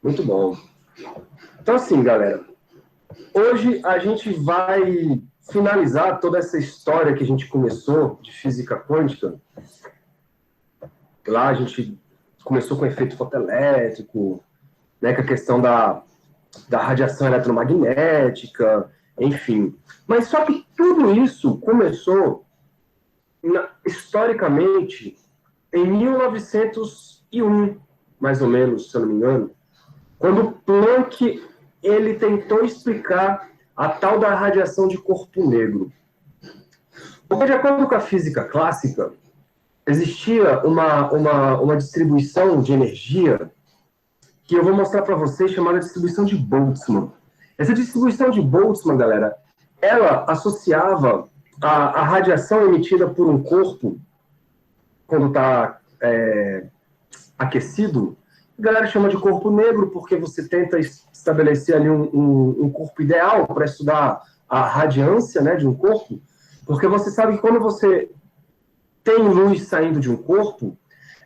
Muito bom. Então, assim, galera, hoje a gente vai finalizar toda essa história que a gente começou de física quântica. Lá a gente começou com o efeito fotoelétrico, né, com a questão da radiação eletromagnética, enfim. Mas só que tudo isso começou, historicamente, em 1901, mais ou menos, se eu não me engano, quando Planck ele tentou explicar a tal da radiação de corpo negro. Porque, de acordo com a física clássica, existia uma distribuição de energia que eu vou mostrar para vocês, chamada distribuição de Boltzmann. Essa distribuição de Boltzmann, galera, ela associava a radiação emitida por um corpo, quando está aquecido, a galera chama de corpo negro, porque você tenta estabelecer ali um corpo ideal para estudar a radiância, né, de um corpo, porque você sabe que quando você tem luz saindo de um corpo,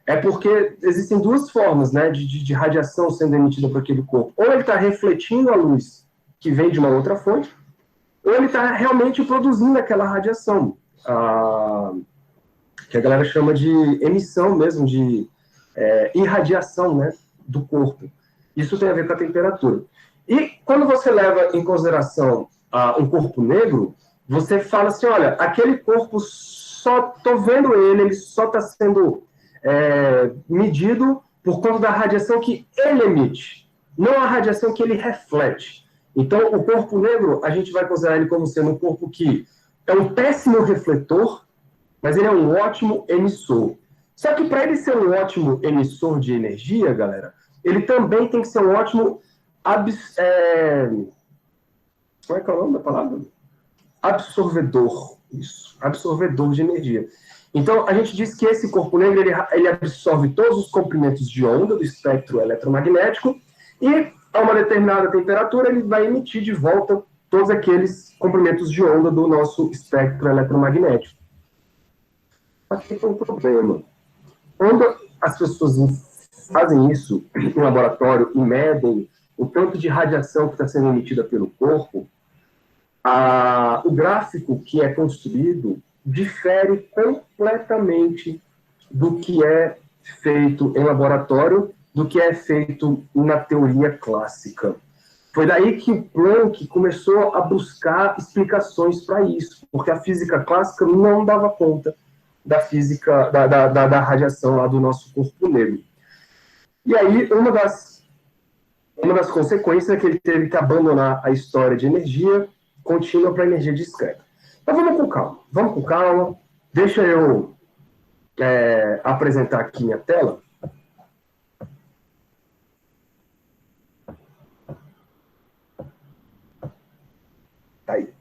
é porque existem duas formas, né, de radiação sendo emitida por aquele corpo. Ou ele está refletindo a luz que vem de uma outra fonte, ou ele está realmente produzindo aquela radiação, que a galera chama de emissão mesmo, de irradiação, né, do corpo. Isso tem a ver com a temperatura. E quando você leva em consideração um corpo negro, você fala assim, olha, aquele corpo só estou vendo ele só está sendo medido por conta da radiação que ele emite, não a radiação que ele reflete. Então, o corpo negro, a gente vai considerar ele como sendo um corpo que é um péssimo refletor, mas ele é um ótimo emissor. Só que para ele ser um ótimo emissor de energia, galera, ele também tem que ser um ótimo como é que é o nome da palavra? Absorvedor. Isso, absorvedor de energia. Então, a gente diz que esse corpo negro ele absorve todos os comprimentos de onda do espectro eletromagnético e, a uma determinada temperatura, ele vai emitir de volta todos aqueles comprimentos de onda do nosso espectro eletromagnético. Aqui tem um problema. Quando as pessoas fazem isso no laboratório e medem o tanto de radiação que está sendo emitida pelo corpo, o gráfico que é construído difere completamente do que é feito em laboratório, do que é feito na teoria clássica. Foi daí que o Planck começou a buscar explicações para isso, porque a física clássica não dava conta da física, da radiação lá do nosso corpo negro. E aí, uma das consequências é que ele teve que abandonar a história de energia contínua para energia discreta. Mas vamos com calma. Deixa eu apresentar aqui minha tela. Aí.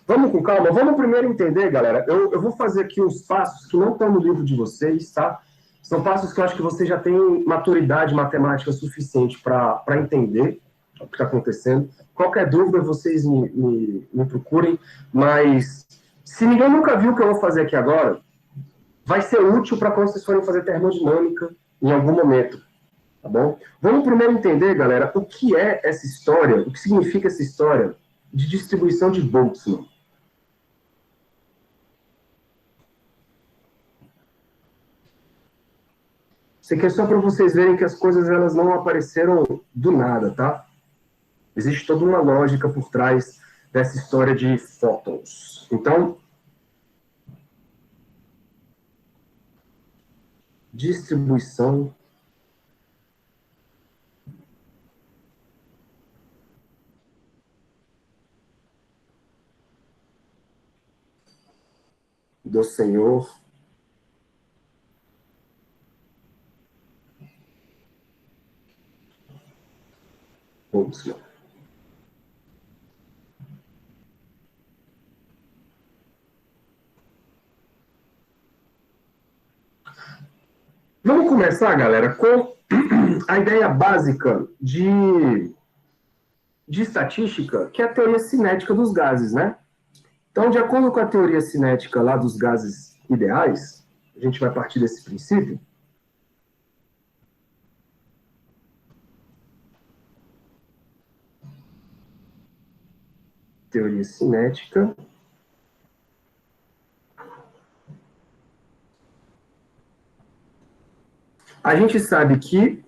Vamos com calma. Vamos primeiro entender, galera. Eu vou fazer aqui uns passos que não estão no livro de vocês, tá? São passos que eu acho que vocês já têm maturidade matemática suficiente para entender o que está acontecendo. Qualquer dúvida, vocês me procurem, mas se ninguém nunca viu o que eu vou fazer aqui agora, vai ser útil para quando vocês forem fazer termodinâmica em algum momento, tá bom? Vamos primeiro entender, galera, o que é essa história, o que significa essa história de distribuição de Boltzmann. Isso aqui é só para vocês verem que as coisas elas não apareceram do nada, tá? Existe toda uma lógica por trás dessa história de fótons. Então, distribuição do Senhor Boltzmann. Vamos começar, galera, com a ideia básica de estatística, que é a teoria cinética dos gases, né? Então, de acordo com a teoria cinética lá dos gases ideais, a gente vai partir desse princípio. teoria cinética. A gente sabe que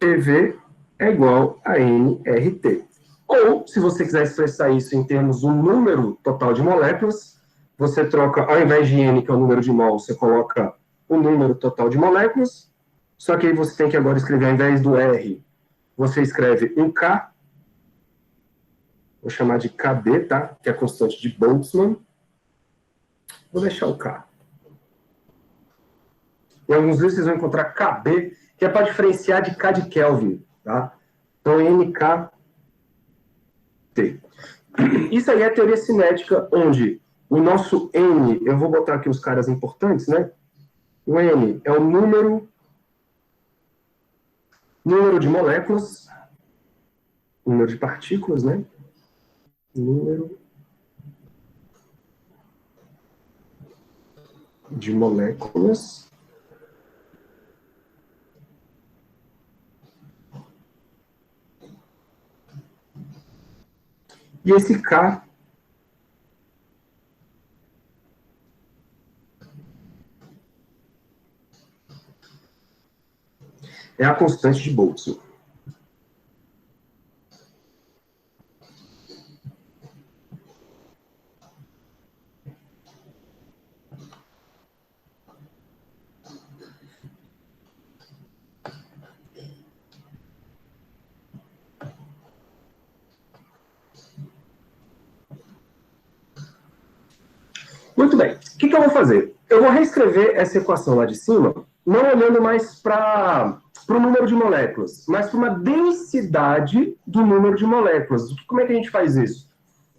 PV é igual a nRT. Ou, se você quiser expressar isso em termos do número total de moléculas, você troca, ao invés de N, que é o número de mol, você coloca o número total de moléculas, só que aí você tem que agora escrever, ao invés do R, você escreve um K, vou chamar de KB, tá? Que é a constante de Boltzmann. Vou deixar o K. Em alguns livros vocês vão encontrar KB, que é para diferenciar de K de Kelvin, tá? Então, NKT. Isso aí é a teoria cinética, onde o nosso N, eu vou botar aqui os caras importantes, né? O N é o número de moléculas, número de partículas, né? Número de moléculas. E esse K é a constante de Boltzmann. Muito bem. O que eu vou fazer? Eu vou reescrever essa equação lá de cima, não olhando mais para o número de moléculas, mas para uma densidade do número de moléculas. Como é que a gente faz isso?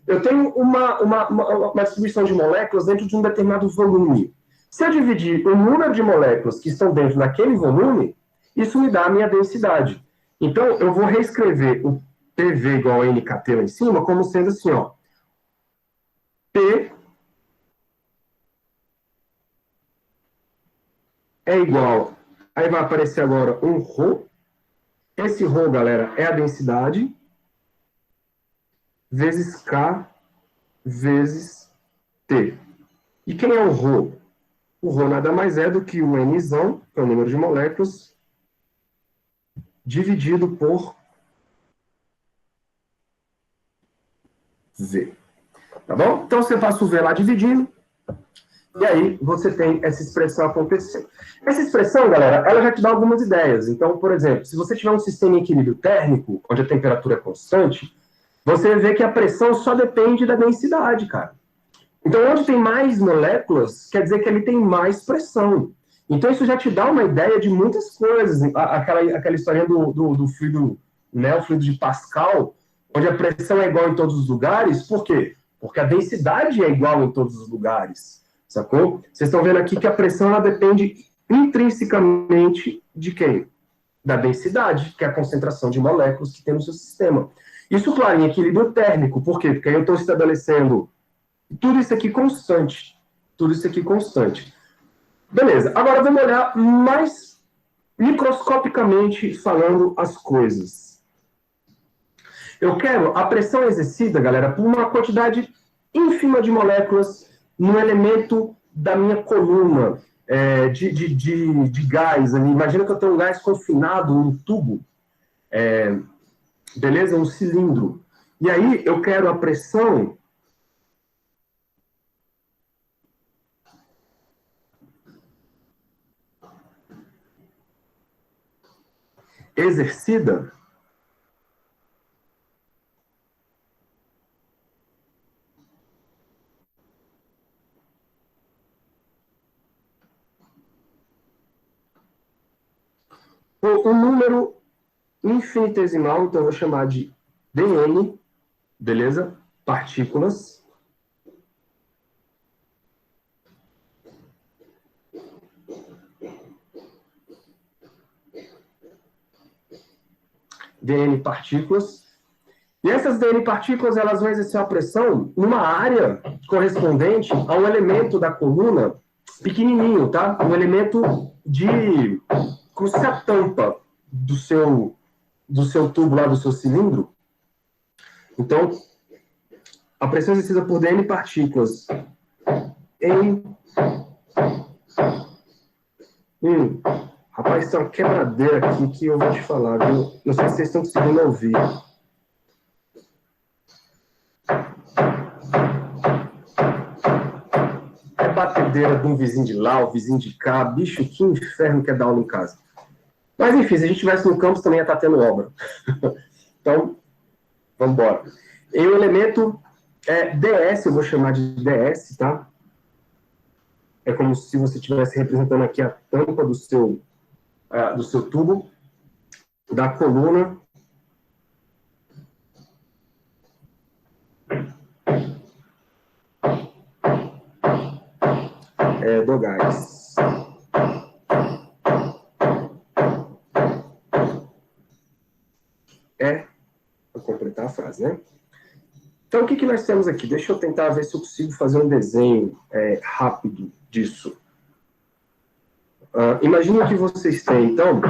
Eu tenho uma distribuição de moléculas dentro de um determinado volume. Se eu dividir o número de moléculas que estão dentro daquele volume, isso me dá a minha densidade. Então, eu vou reescrever o PV igual a NKT lá em cima como sendo assim, ó. P é igual, aí vai aparecer agora um ρ. Esse ρ, galera, é a densidade, vezes K, vezes T. E quem é o ρ? O ρ nada mais é do que o Nzão, que é o número de moléculas, dividido por V. Tá bom? Então você passa o V lá dividindo, e aí você tem essa expressão acontecendo. Essa expressão, galera, ela já te dá algumas ideias. Então, por exemplo, se você tiver um sistema em equilíbrio térmico, onde a temperatura é constante, você vê que a pressão só depende da densidade, cara. Então, onde tem mais moléculas, quer dizer que ele tem mais pressão. Então, isso já te dá uma ideia de muitas coisas. Aquela historinha do fluido, né, o fluido de Pascal, onde a pressão é igual em todos os lugares. Por quê? Porque a densidade é igual em todos os lugares. Sacou? Vocês estão vendo aqui que a pressão ela depende intrinsecamente de quem? Da densidade, que é a concentração de moléculas que tem no seu sistema. Isso, claro, em equilíbrio térmico. Por quê? Porque aí eu estou estabelecendo tudo isso aqui constante. Tudo isso aqui constante. Beleza. Agora vamos olhar mais microscopicamente falando as coisas. Eu quero a pressão exercida, galera, por uma quantidade ínfima de moléculas no elemento da minha coluna de gás ali. Imagina que eu tenho um gás confinado num tubo. Beleza? Um cilindro. E aí eu quero a pressão exercida por um número infinitesimal, então eu vou chamar de dN, beleza? Partículas. dN partículas. E essas dN partículas, elas vão exercer uma pressão numa área correspondente a um elemento da coluna pequenininho, tá? Um elemento como se fosse a tampa do seu tubo lá, do seu cilindro. Então, a pressão exercida por dn partículas em... Rapaz, tem uma quebradeira aqui que eu vou te falar, viu? Não sei se vocês estão conseguindo ouvir. É batedeira de um vizinho de lá, o vizinho de cá. Bicho, que inferno que é dar aula em casa. Mas, enfim, se a gente estivesse no campus, também ia estar tendo obra. Então, vamos embora. E o elemento DS, eu vou chamar de DS, tá? É como se você estivesse representando aqui a tampa do seu tubo, da coluna. Do gás. Vou completar a frase, né? Então, o que nós temos aqui? Deixa eu tentar ver se eu consigo fazer um desenho rápido disso. Imagina que vocês têm, então...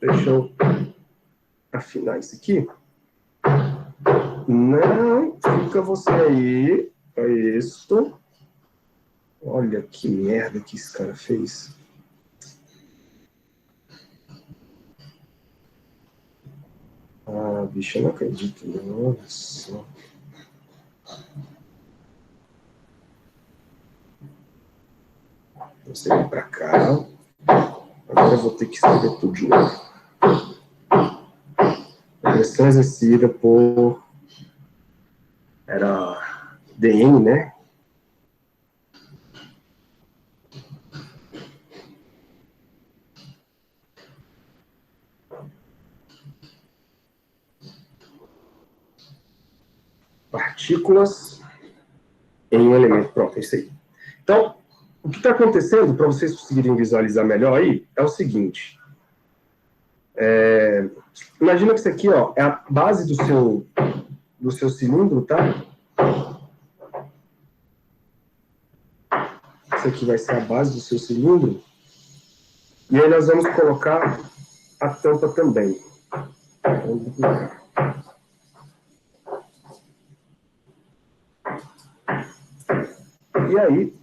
Deixa eu afinar isso aqui. Não, fica você aí. É isso. Olha que merda que esse cara fez. Bicho, eu não acredito. Nossa. Você vem pra cá. Agora eu vou ter que escrever tudo de novo. A pressão exercida por... Era dn, né? Partículas em um elemento. Pronto, é isso aí. Então, o que está acontecendo, para vocês conseguirem visualizar melhor aí, é o seguinte. Imagina que isso aqui, ó, é a base do seu cilindro, tá? Isso aqui vai ser a base do seu cilindro. E aí nós vamos colocar a tampa também. Vamos duplicar. E aí,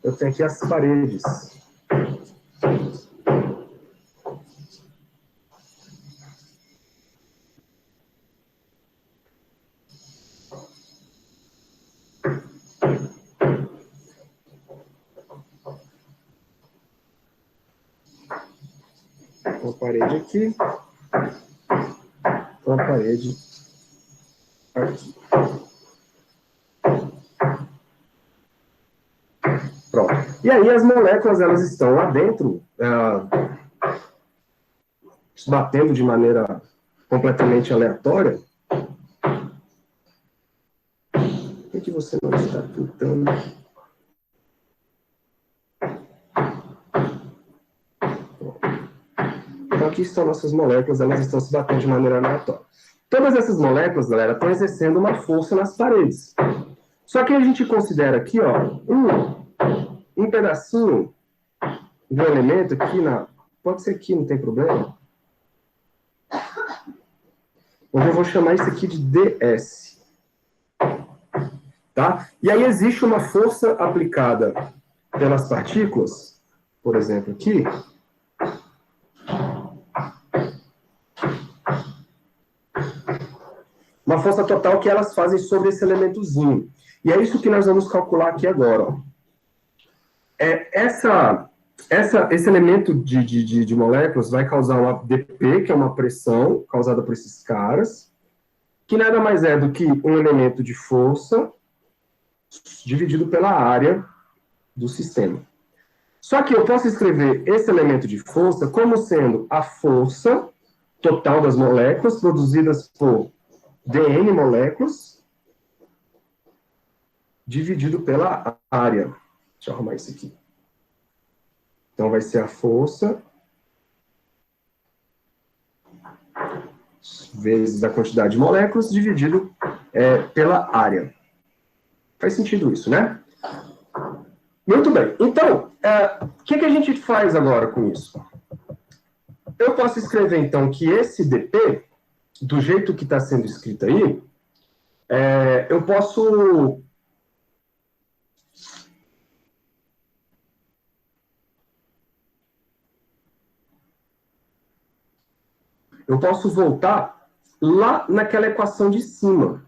eu tenho aqui as paredes. Uma parede aqui. Uma parede aqui. Pronto. E aí as moléculas, elas estão lá dentro, batendo de maneira completamente aleatória. Por que você não está tentando? Então aqui estão nossas moléculas, elas estão se batendo de maneira aleatória. Todas essas moléculas, galera, estão exercendo uma força nas paredes. Só que a gente considera aqui, ó, um pedacinho do elemento aqui pode ser aqui, não tem problema. Onde eu vou chamar isso aqui de ds. Tá? E aí existe uma força aplicada pelas partículas, por exemplo, aqui. Uma força total que elas fazem sobre esse elementozinho. E é isso que nós vamos calcular aqui agora. Ó. Esse elemento de moléculas vai causar uma dp, que é uma pressão causada por esses caras, que nada mais é do que um elemento de força dividido pela área do sistema. Só que eu posso escrever esse elemento de força como sendo a força total das moléculas produzidas por dn moléculas dividido pela área. Deixa eu arrumar isso aqui. Então, vai ser a força vezes a quantidade de moléculas dividido pela área. Faz sentido isso, né? Muito bem. Então, o que a gente faz agora com isso? Eu posso escrever, então, que esse dp, do jeito que está sendo escrito aí, Eu posso... Eu posso voltar lá naquela equação de cima.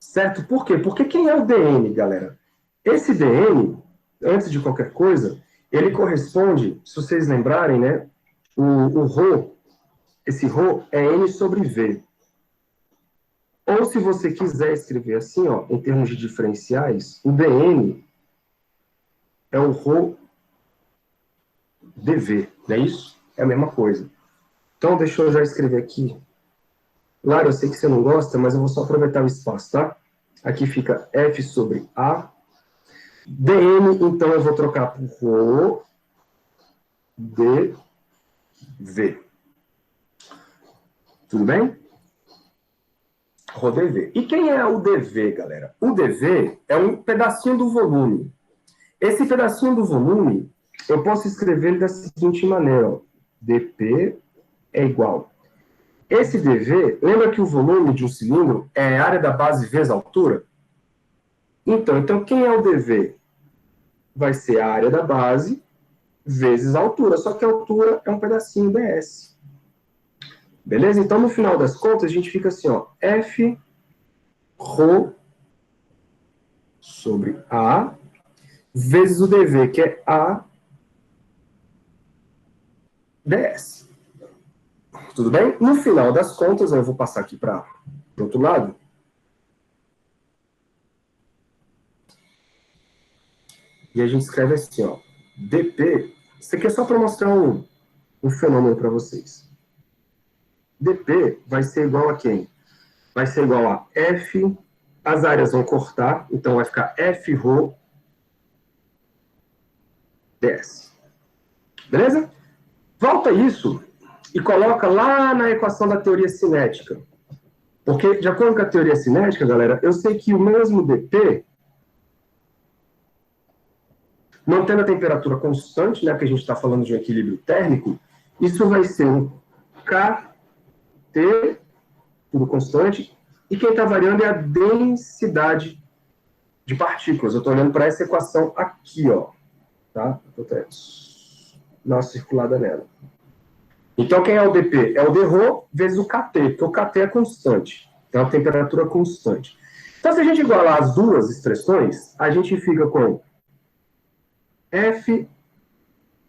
Certo? Por quê? Porque quem é o dn, galera? Esse dn, antes de qualquer coisa, ele corresponde, se vocês lembrarem, né? O ρ, esse ρ é n sobre v. Ou se você quiser escrever assim, ó, em termos de diferenciais, o dn é o ρ dv, não é isso? É a mesma coisa. Então, deixa eu já escrever aqui. Claro, eu sei que você não gosta, mas eu vou só aproveitar o espaço, tá? Aqui fica f sobre a. dn, então, eu vou trocar por ρ dv. Tudo bem? Rho dv. E quem é o dv, galera? O dv é um pedacinho do volume. Esse pedacinho do volume, eu posso escrever ele da seguinte maneira, ó. dp é igual. Esse dv, lembra que o volume de um cilindro é a área da base vezes a altura? Então quem é o dv? Vai ser a área da base vezes a altura, só que a altura é um pedacinho ds. Beleza? Então, no final das contas, a gente fica assim, ó, f ρ sobre a vezes o dv, que é a ds. Tudo bem? No final das contas, eu vou passar aqui para o outro lado. E a gente escreve assim, ó, dp. Isso aqui é só para mostrar um fenômeno para vocês. dp vai ser igual a quem? Vai ser igual a f, as áreas vão cortar, então vai ficar f ρ ds. Beleza? Volta isso e coloca lá na equação da teoria cinética. Porque, de acordo com a teoria cinética, galera, eu sei que o mesmo dp, mantendo a temperatura constante, né, que a gente está falando de um equilíbrio térmico, isso vai ser um kT, tudo constante, e quem está variando é a densidade de partículas. Eu estou olhando para essa equação aqui, ó. Tá? Vou até dar uma circulada nela. Então, quem é o dp? É o dρ vezes o kT, porque o kT é constante. Então, a temperatura é constante. Então, se a gente igualar as duas expressões, a gente fica com f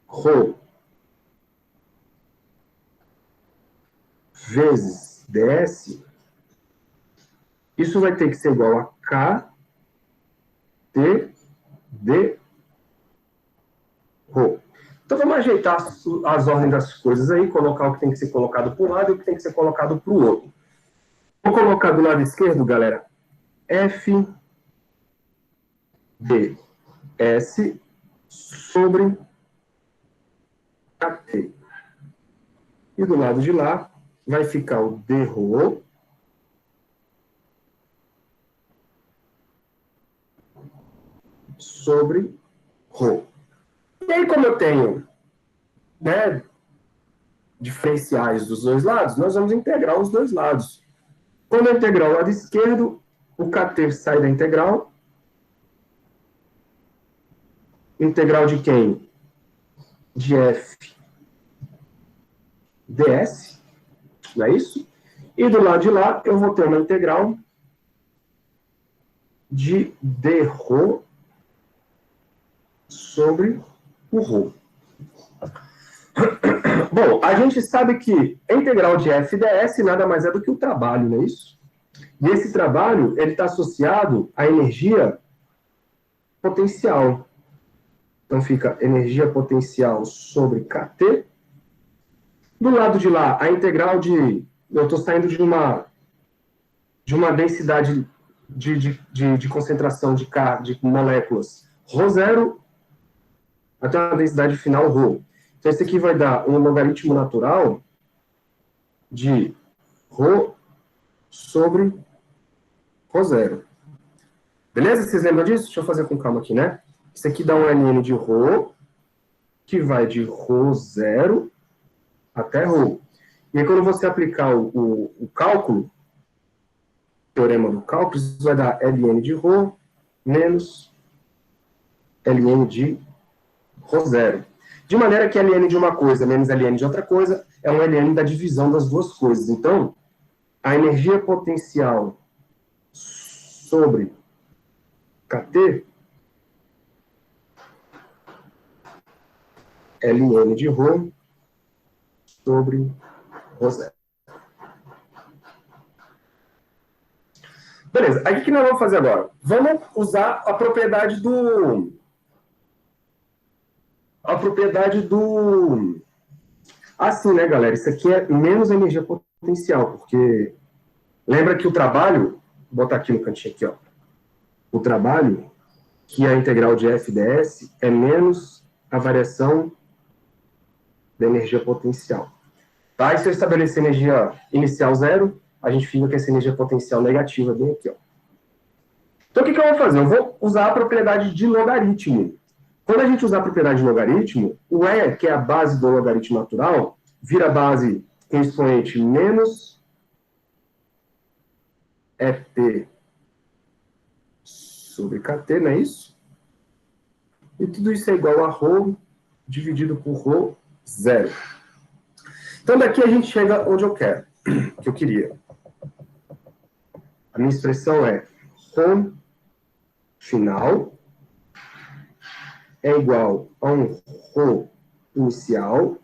ρ vezes ds, isso vai ter que ser igual a k t d ρ. Então, vamos ajeitar as ordens das coisas aí, colocar o que tem que ser colocado para um lado e o que tem que ser colocado para o outro. Vou colocar do lado esquerdo, galera, f ds sobre kt. E do lado de lá vai ficar o dρ sobre ρ. E aí, como eu tenho, né, diferenciais dos dois lados, nós vamos integrar os dois lados. Quando eu integrar o lado esquerdo, o kT sai da integral. Integral de quem? De f ds, não é isso? E do lado de lá, eu vou ter uma integral de dρ sobre o ρ. Bom, a gente sabe que a integral de f ds nada mais é do que o trabalho, não é isso? E esse trabalho, ele está associado à energia potencial. Então, fica energia potencial sobre kT. Do lado de lá, a integral de... Eu estou saindo de uma densidade de concentração de K, de moléculas, ρ0, até uma densidade final, ρ. Então, esse aqui vai dar um logaritmo natural de ρ sobre ρ0. Beleza? Vocês lembram disso? Deixa eu fazer com calma aqui, né? Isso aqui dá um ln de ρ, que vai de ρ0 até ρ. E aí, quando você aplicar o cálculo, teorema do cálculo, isso vai dar Ln de ρ menos Ln de ρ0. De maneira que Ln de uma coisa menos Ln de outra coisa é um Ln da divisão das duas coisas. Então, a energia potencial sobre Kt, Ln de ρ sobre ρ0. Beleza, aí o que nós vamos fazer agora? Vamos usar a propriedade do... Assim, né, galera? Isso aqui é menos energia potencial, porque lembra que o trabalho, vou botar aqui no cantinho aqui, ó. O trabalho, que é a integral de f ds, é menos a variação da energia potencial. Tá? E se eu estabelecer energia inicial zero, a gente fica com essa energia potencial negativa bem aqui, ó. Então, o que eu vou fazer? Eu vou usar a propriedade de logaritmo. Quando a gente usar a propriedade de logaritmo, o E, que é a base do logaritmo natural, vira base com expoente menos Ft sobre Kt, não é isso? E tudo isso é igual a ρ dividido por ρ0. Então, daqui a gente chega onde eu quero, que eu queria. A minha expressão é ρ final é igual a um ρ inicial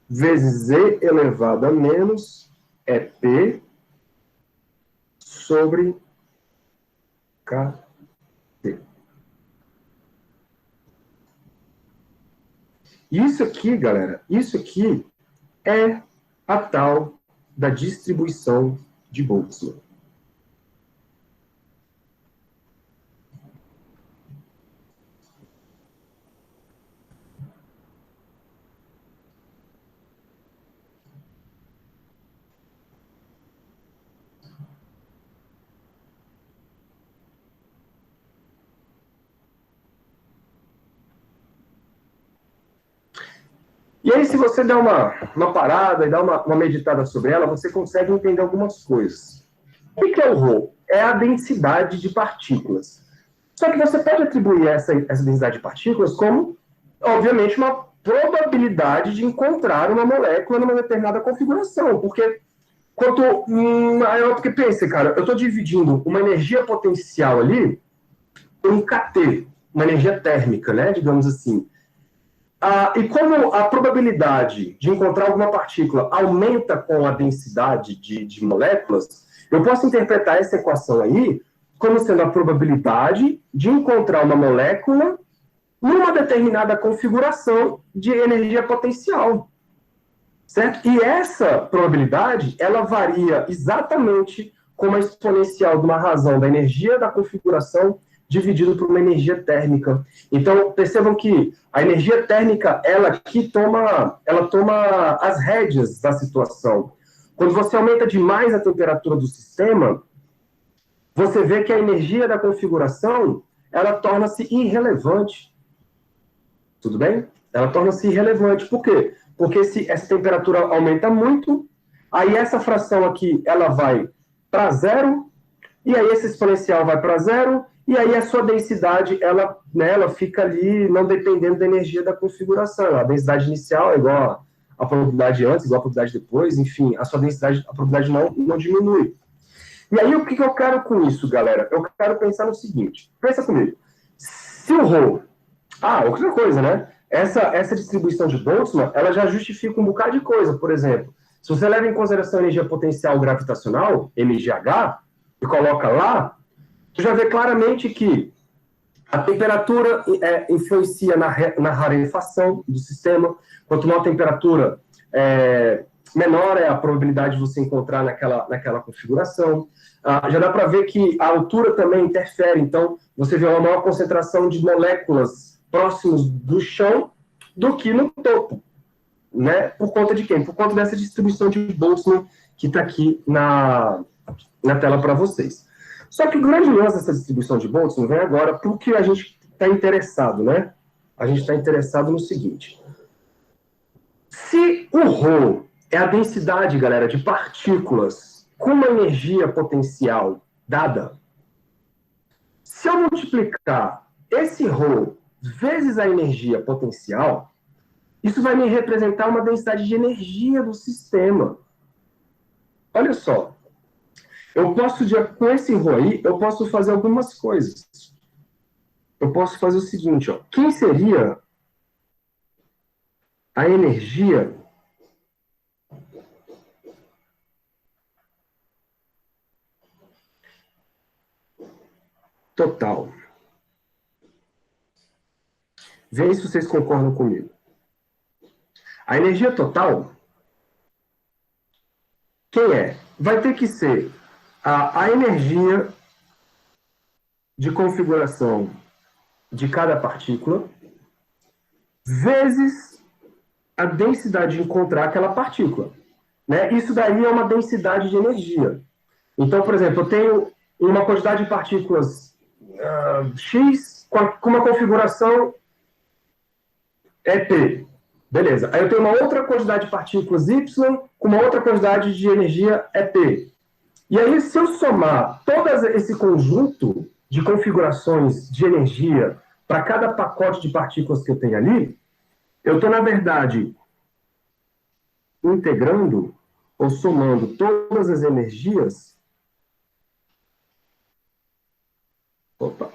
vezes z elevado a menos EP sobre KT. Isso aqui, galera, isso aqui é a tal da distribuição de Boltzmann. E aí, se você der uma parada e dar uma meditada sobre ela, você consegue entender algumas coisas. O que é o ρ? É a densidade de partículas. Só que você pode atribuir essa densidade de partículas como, obviamente, uma probabilidade de encontrar uma molécula numa determinada configuração. Porque quanto maior... Porque pense, cara, eu estou dividindo uma energia potencial ali por um Kt, uma energia térmica, né, digamos assim. E como a probabilidade de encontrar alguma partícula aumenta com a densidade de moléculas, eu posso interpretar essa equação aí como sendo a probabilidade de encontrar uma molécula numa determinada configuração de energia potencial. Certo? E essa probabilidade, ela varia exatamente como a exponencial de uma razão da energia da configuração dividido por uma energia térmica. Então, percebam que a energia térmica, ela toma as rédeas da situação. Quando você aumenta demais a temperatura do sistema, você vê que a energia da configuração, ela torna-se irrelevante. Tudo bem? Ela torna-se irrelevante. Por quê? Porque se essa temperatura aumenta muito, aí essa fração aqui, ela vai para zero, e aí esse exponencial vai para zero, e aí a sua densidade, ela fica ali não dependendo da energia da configuração. A densidade inicial é igual a probabilidade antes, igual a probabilidade depois, enfim, a sua densidade, a probabilidade não diminui. E aí o que eu quero com isso, galera? Eu quero pensar no seguinte, pensa comigo. Se o ρ... outra coisa, né? Essa distribuição de Boltzmann, ela já justifica um bocado de coisa. Por exemplo, se você leva em consideração a energia potencial gravitacional, MGH, e coloca lá, você já vê claramente que a temperatura influencia na rarefação do sistema. Quanto maior a temperatura, menor é a probabilidade de você encontrar naquela configuração. Já dá para ver que a altura também interfere. Então, você vê uma maior concentração de moléculas próximos do chão do que no topo. Né? Por conta de quem? Por conta dessa distribuição de Boltzmann que está aqui na tela para vocês. Só que o grande lance dessa distribuição de Boltzmann vem agora para o que a gente está interessado, né? A gente está interessado no seguinte. Se o ρ é a densidade, galera, de partículas com uma energia potencial dada, se eu multiplicar esse ρ vezes a energia potencial, isso vai me representar uma densidade de energia do sistema. Olha só, eu posso, com esse ρ aí, eu posso fazer algumas coisas. Eu posso fazer o seguinte, ó. Quem seria a energia total? Vê se vocês concordam comigo. A energia total, quem é? Vai ter que ser a energia de configuração de cada partícula vezes a densidade de encontrar aquela partícula. Né? Isso daí é uma densidade de energia. Então, por exemplo, eu tenho uma quantidade de partículas X com uma configuração EP. Beleza. Aí eu tenho uma outra quantidade de partículas Y com uma outra quantidade de energia EP. E aí, se eu somar todo esse conjunto de configurações de energia para cada pacote de partículas que eu tenho ali, eu estou, na verdade, integrando ou somando todas as energias. Opa.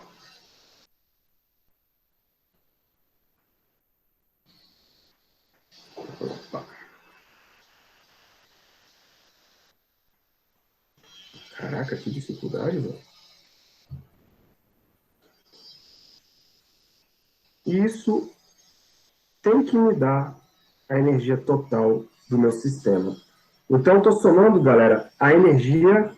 Opa. Caraca, que dificuldade, velho. Isso tem que me dar a energia total do meu sistema. Então, eu estou somando, galera, a energia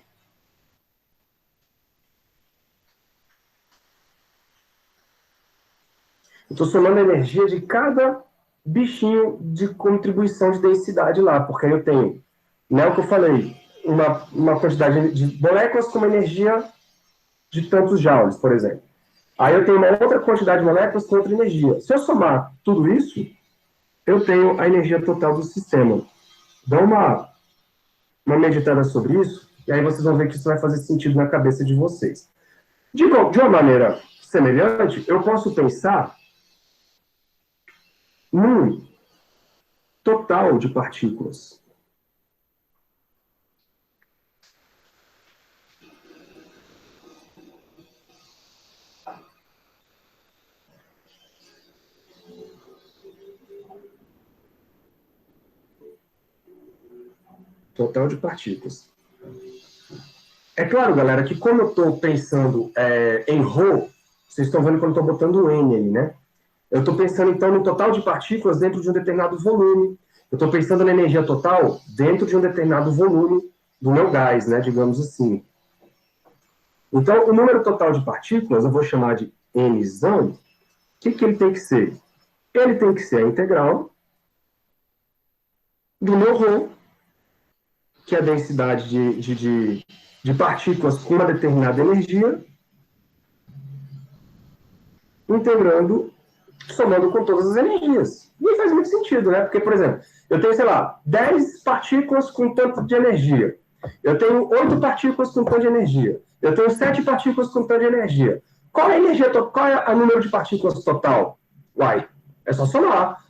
estou somando a energia de cada bichinho de contribuição de densidade lá, porque aí eu tenho, né, o que eu falei, uma quantidade de moléculas com uma energia de tantos joules, por exemplo. Aí eu tenho uma outra quantidade de moléculas com outra energia. Se eu somar tudo isso, eu tenho a energia total do sistema. Dá uma meditada sobre isso, e aí vocês vão ver que isso vai fazer sentido na cabeça de vocês. De uma maneira semelhante, eu posso pensar num total de partículas. Total de partículas. É claro, galera, que como eu estou pensando em ρ, vocês estão vendo que eu estou botando N aí, né? Eu estou pensando, então, no total de partículas dentro de um determinado volume. Eu estou pensando na energia total dentro de um determinado volume do meu gás, né? Digamos assim. Então, o número total de partículas, eu vou chamar de Nzão. O que ele tem que ser? Ele tem que ser a integral do meu ρ, que é a densidade de partículas com uma determinada energia, integrando, somando com todas as energias. E faz muito sentido, né? Porque, por exemplo, eu tenho, sei lá, 10 partículas com tanto de energia. Eu tenho 8 partículas com tanto de energia. Eu tenho 7 partículas com tanto de energia. Qual é a energia qual é o número de partículas total? Uai, é só somar.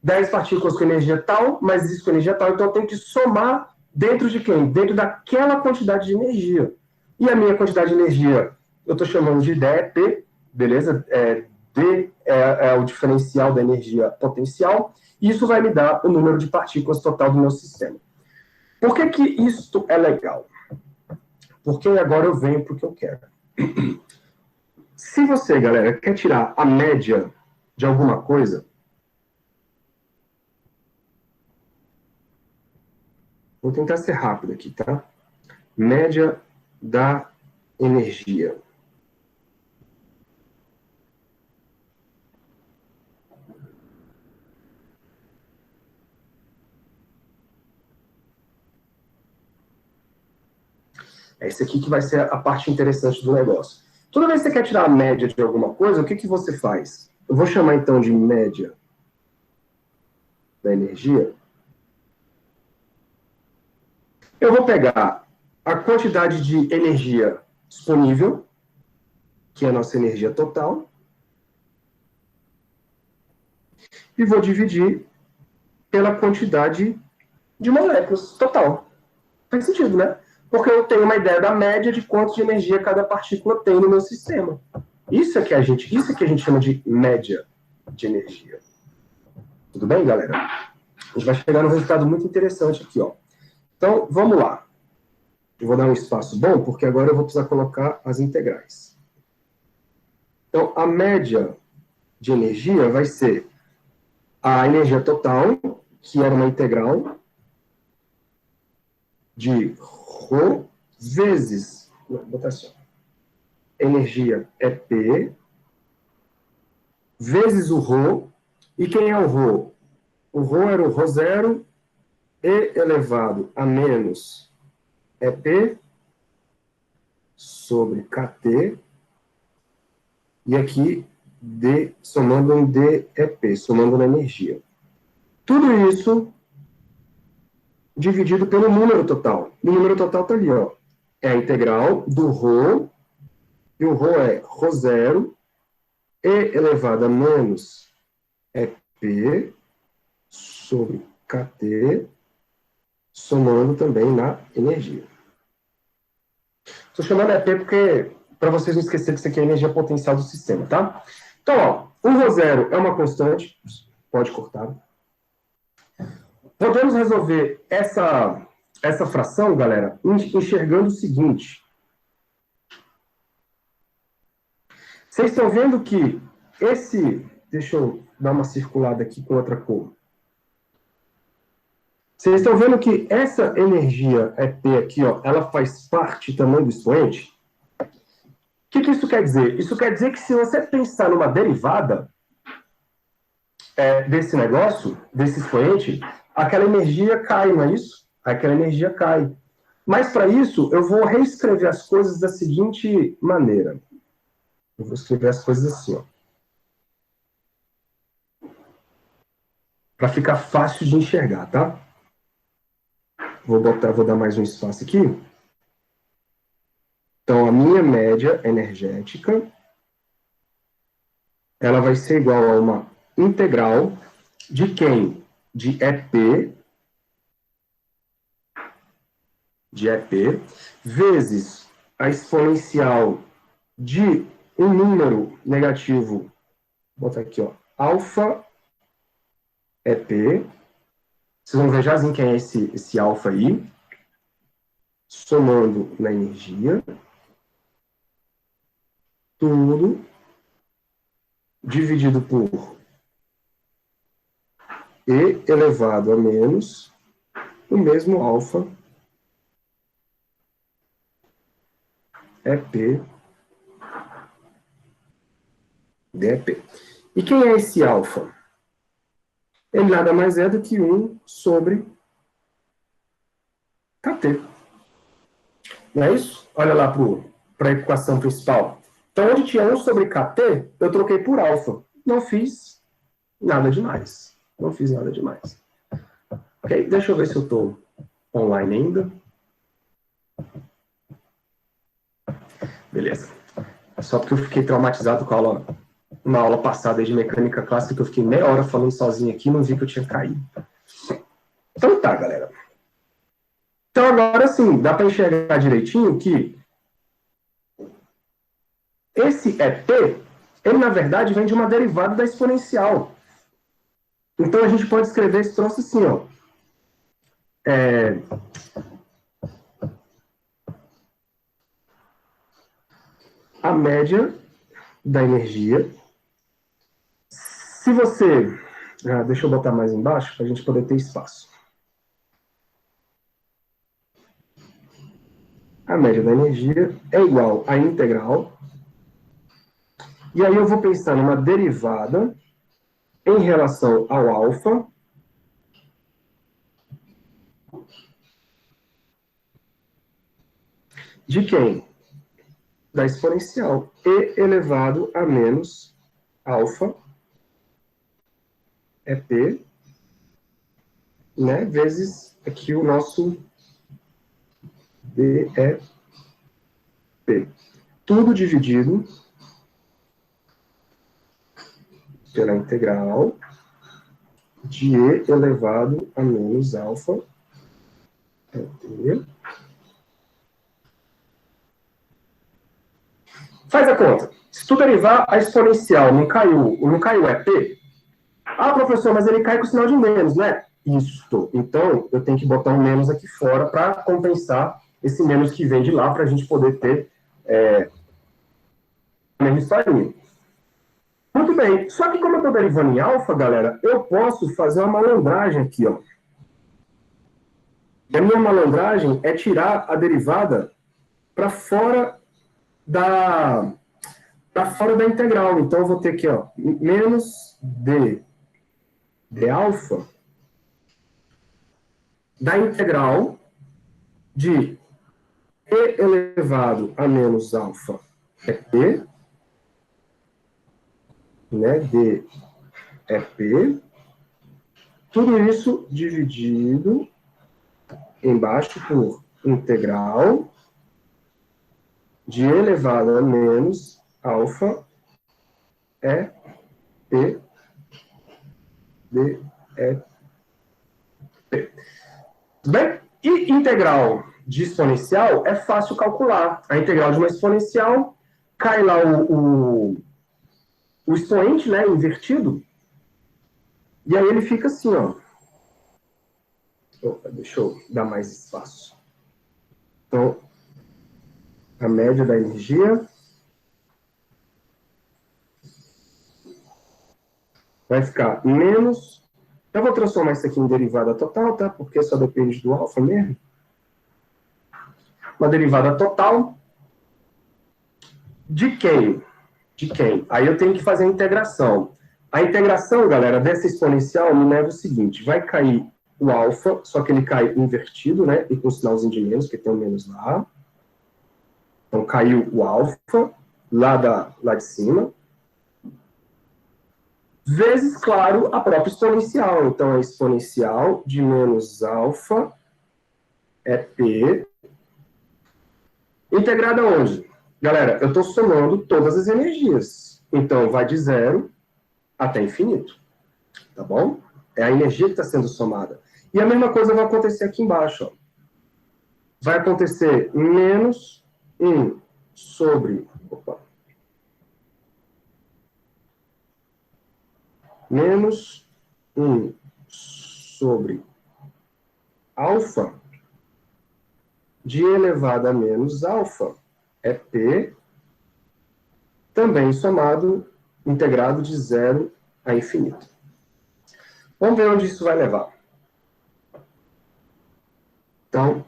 10 partículas com energia tal, mais isso com energia tal. Então eu tenho que somar dentro de quem? Dentro daquela quantidade de energia. E a minha quantidade de energia, eu estou chamando de dEP, beleza? D é o diferencial da energia potencial, e isso vai me dar o número de partículas total do meu sistema. Por que que isso é legal? Porque agora eu venho para o que eu quero. Se você, galera, quer tirar a média de alguma coisa, vou tentar ser rápido aqui, tá? Média da energia. É isso aqui que vai ser a parte interessante do negócio. Toda vez que você quer tirar a média de alguma coisa, o que que você faz? Eu vou chamar então de média da energia. Eu vou pegar a quantidade de energia disponível, que é a nossa energia total, e vou dividir pela quantidade de moléculas total. Faz sentido, né? Porque eu tenho uma ideia da média de quanto de energia cada partícula tem no meu sistema. Isso é que a gente chama de média de energia. Tudo bem, galera? A gente vai chegar num resultado muito interessante aqui, ó. Então, vamos lá. Eu vou dar um espaço bom, porque agora eu vou precisar colocar as integrais. Então, a média de energia vai ser a energia total, que era uma integral de ρ vezes, vou botar assim, energia é P, vezes o ρ, e quem é o ρ? O ρ era o ρ0 e elevado a menos EP sobre KT, e aqui D, somando em DEP, somando na energia. Tudo isso dividido pelo número total. O número total está ali, ó. É a integral do ρ, e o ρ é ρ0 e elevado a menos EP sobre KT, somando também na energia. Estou chamando EP porque, para vocês não esquecerem que isso aqui é a energia potencial do sistema, tá? Então, ó, o ρ0 é uma constante, pode cortar. Podemos resolver essa fração, galera, enxergando o seguinte. Vocês estão vendo que deixa eu dar uma circulada aqui com outra cor. Vocês estão vendo que essa energia EP aqui, ó, ela faz parte também do expoente? O que isso quer dizer? Isso quer dizer que se você pensar numa derivada desse negócio, desse expoente, aquela energia cai, não é isso? Aquela energia cai. Mas para isso, eu vou reescrever as coisas da seguinte maneira. Eu vou escrever as coisas assim, ó. Para ficar fácil de enxergar, tá? Vou dar mais um espaço aqui. Então, a minha média energética, ela vai ser igual a uma integral de quem? De EP, vezes a exponencial de um número negativo, vou botar aqui, ó, alfa EP. Vocês vão ver já quem é esse alfa aí, somando na energia, tudo dividido por E elevado a menos o mesmo alfa EP dEP. E quem é esse alfa? Ele nada mais é do que 1 sobre KT. Não é isso? Olha lá para a equação principal. Então, onde tinha 1 sobre KT, eu troquei por alfa. Não fiz nada demais. Não fiz nada demais. Ok? Deixa eu ver se eu estou online ainda. Beleza. Só porque eu fiquei traumatizado com uma aula passada de mecânica clássica, que eu fiquei meia hora falando sozinho aqui e não vi que eu tinha caído. Então tá, galera. Então agora sim, dá para enxergar direitinho que esse EP, ele na verdade vem de uma derivada da exponencial. Então a gente pode escrever esse troço assim, ó. A média da energia. Se você... deixa eu botar mais embaixo para a gente poder ter espaço. A média da energia é igual à integral. E aí eu vou pensar numa derivada em relação ao alfa. De quem? Da exponencial. E elevado a menos alfa EP, né, vezes aqui o nosso DEP. Tudo dividido pela integral de E elevado a menos alfa ET. Faz a conta. Se tu derivar a exponencial, não caiu EP? Ah, professor, mas ele cai com o sinal de menos, né? Isso. Então, eu tenho que botar um menos aqui fora para compensar esse menos que vem de lá, para a gente poder ter a mesma historinha. Muito bem. Só que como eu estou derivando em alfa, galera, eu posso fazer uma malandragem aqui, ó. E a minha malandragem é tirar a derivada para fora da integral. Então, eu vou ter aqui, ó, menos de alfa da integral de E elevado a menos alfa é P, né, D é P, tudo isso dividido embaixo por integral de E elevado a menos alfa é P, D é P. Tudo bem? E integral de exponencial é fácil calcular. A integral de uma exponencial cai lá o expoente, né, invertido, e aí ele fica assim, ó. Opa, deixa eu dar mais espaço. Então, a média da energia vai ficar menos... Eu vou transformar isso aqui em derivada total, tá? Porque só depende do alfa mesmo. Uma derivada total de quem? De quem? Aí eu tenho que fazer a integração. A integração, galera, dessa exponencial me leva o seguinte, vai cair o alfa, só que ele cai invertido, né? E com sinalzinho de menos, que tem um menos lá. Então, caiu o alfa, lá de cima. Vezes, claro, a própria exponencial. Então, a exponencial de menos alfa é P. Integrada onde? Galera, eu estou somando todas as energias. Então, vai de zero até infinito. Tá bom? É a energia que está sendo somada. E a mesma coisa vai acontecer aqui embaixo. Ó. Vai acontecer menos 1 sobre... Opa. Menos 1 sobre alfa de E elevado a menos alfa é P, também somado, integrado de zero a infinito. Vamos ver onde isso vai levar. Então,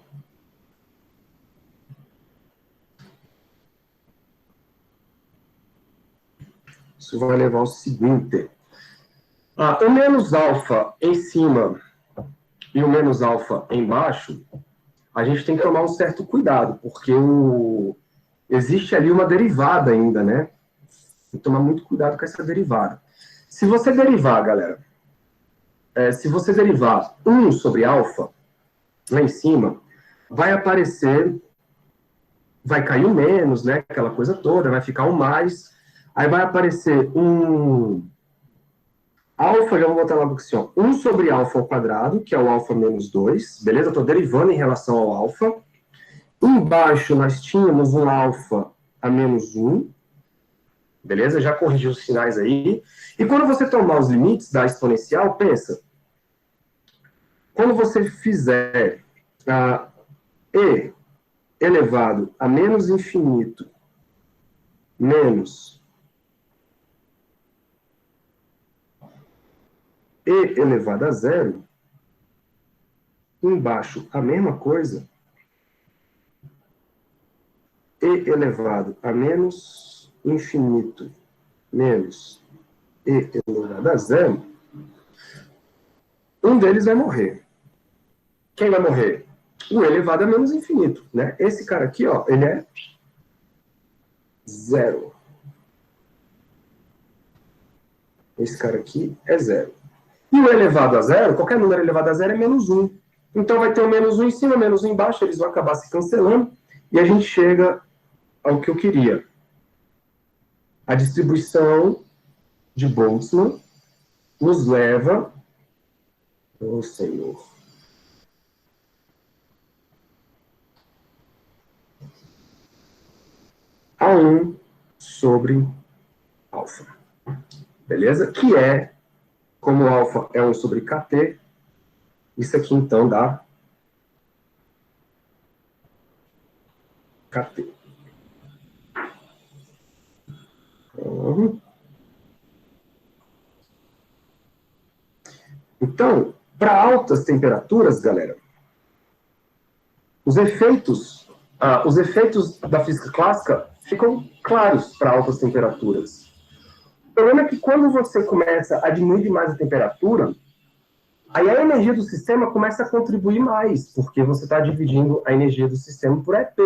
isso vai levar ao seguinte. O menos alfa em cima e o menos alfa embaixo, a gente tem que tomar um certo cuidado, porque existe ali uma derivada ainda, né? Tem que tomar muito cuidado com essa derivada. Se você derivar, galera, se você derivar 1 sobre alfa, lá em cima, vai aparecer, vai cair o menos, né? Aquela coisa toda, vai ficar o mais, aí vai aparecer alfa, já vou botar logo assim, ó, 1 sobre alfa ao quadrado, que é o alfa menos 2, beleza? Estou derivando em relação ao alfa. Embaixo nós tínhamos um alfa a menos 1, beleza? Já corrigi os sinais aí. E quando você tomar os limites da exponencial, pensa, quando você fizer E elevado a menos infinito menos E elevado a zero, embaixo a mesma coisa, E elevado a menos infinito menos E elevado a zero, um deles vai morrer. Quem vai morrer? O elevado a menos infinito, né? Esse cara aqui, ó, ele é zero. Esse cara aqui é zero. E o elevado a zero, qualquer número elevado a zero é menos 1. Então vai ter o menos 1 em cima, menos 1 embaixo, eles vão acabar se cancelando, e a gente chega ao que eu queria. A distribuição de Boltzmann nos leva, oh Senhor, a 1 sobre alfa. Beleza? Que é, como alfa é 1 sobre kt, isso aqui então dá kt. Então, para altas temperaturas, galera, os efeitos da física clássica ficam claros para altas temperaturas. O problema é que quando você começa a diminuir demais a temperatura, aí a energia do sistema começa a contribuir mais, porque você está dividindo a energia do sistema por EP.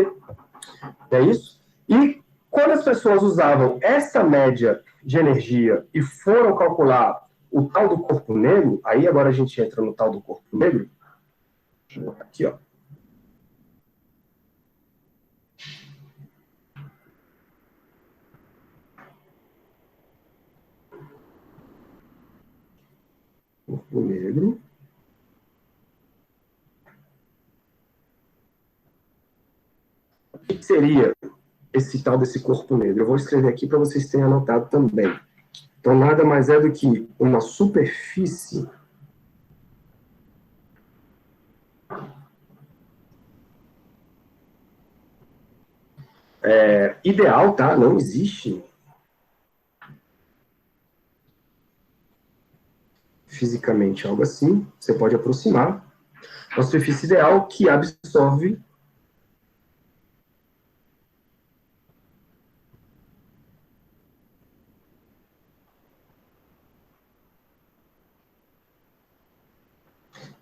É isso? E quando as pessoas usavam essa média de energia e foram calcular o tal do corpo negro, aí agora a gente entra no tal do corpo negro. Deixa eu botar aqui, ó. Corpo negro. O que seria esse tal desse corpo negro? Eu vou escrever aqui para vocês terem anotado também. Então, nada mais é do que uma superfície ideal, tá? Não existe fisicamente algo assim. Você pode aproximar. Uma superfície ideal que absorve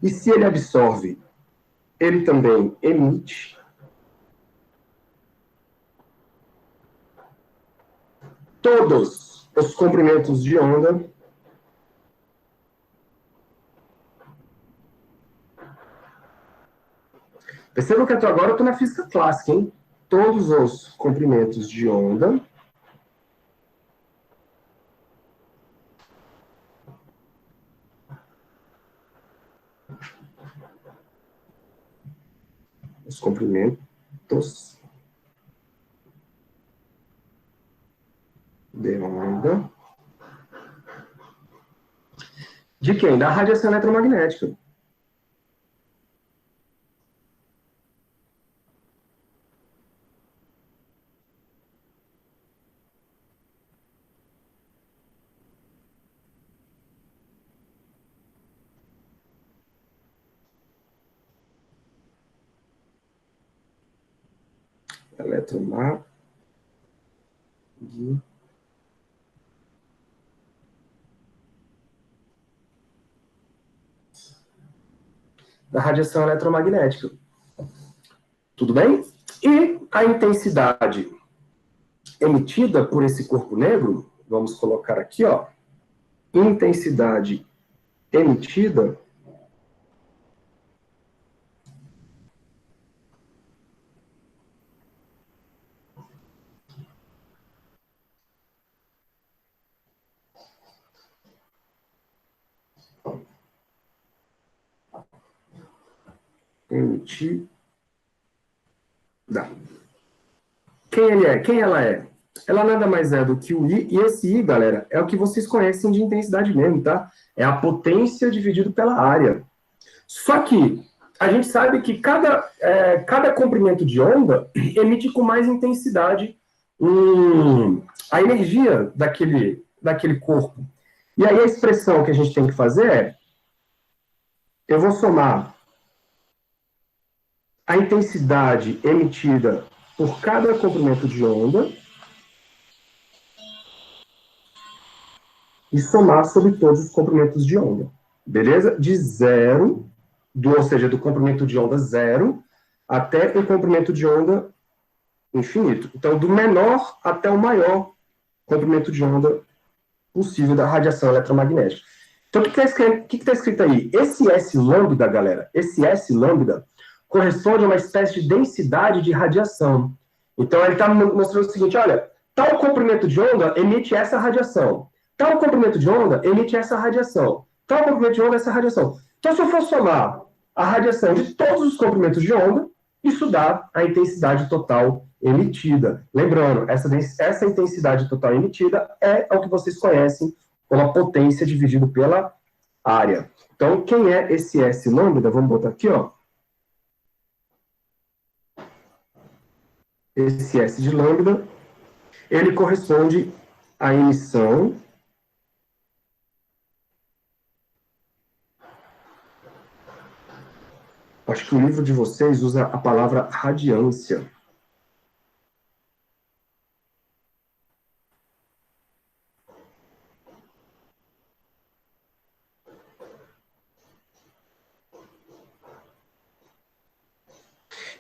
e se ele absorve, ele também emite todos os comprimentos de onda Percebam que agora eu estou na física clássica, hein? Todos os comprimentos de onda de onda de quem? Da radiação eletromagnética. Eletromagnética. Da radiação eletromagnética. Tudo bem? E a intensidade emitida por esse corpo negro, vamos colocar aqui, ó, intensidade emitida emitida. Quem ele é? Quem ela é? Ela nada mais é do que o I, e esse I, galera, é o que vocês conhecem de intensidade mesmo, tá? É a potência dividido pela área. Só que a gente sabe que cada comprimento de onda emite com mais intensidade a energia daquele corpo. E aí a expressão que a gente tem que fazer é, eu vou somar a intensidade emitida por cada comprimento de onda e somar sobre todos os comprimentos de onda. Beleza? De zero, ou seja, do comprimento de onda zero até o comprimento de onda infinito. Então, do menor até o maior comprimento de onda possível da radiação eletromagnética. Então, o que está escrito aí? Esse S lambda, galera, esse S lambda corresponde a uma espécie de densidade de radiação. Então, ele está mostrando o seguinte, olha, tal comprimento de onda emite essa radiação. Tal comprimento de onda emite essa radiação. Tal comprimento de onda, essa radiação. Então, se eu for somar a radiação de todos os comprimentos de onda, isso dá a intensidade total emitida. Lembrando, essa intensidade total emitida é o que vocês conhecem como a potência dividido pela área. Então, quem é esse S lambda? Vamos botar aqui, ó. Esse S de lambda, ele corresponde à emissão acho que o livro de vocês usa a palavra radiância.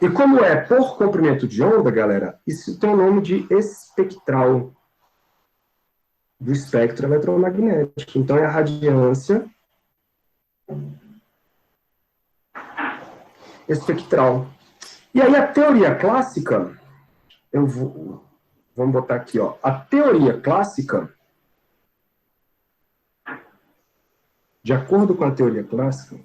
E como é por comprimento de onda, galera, isso tem o nome de espectral do espectro eletromagnético. Então, é a radiância espectral. E aí, a teoria clássica, vamos botar aqui, ó. A teoria clássica, de acordo com a teoria clássica,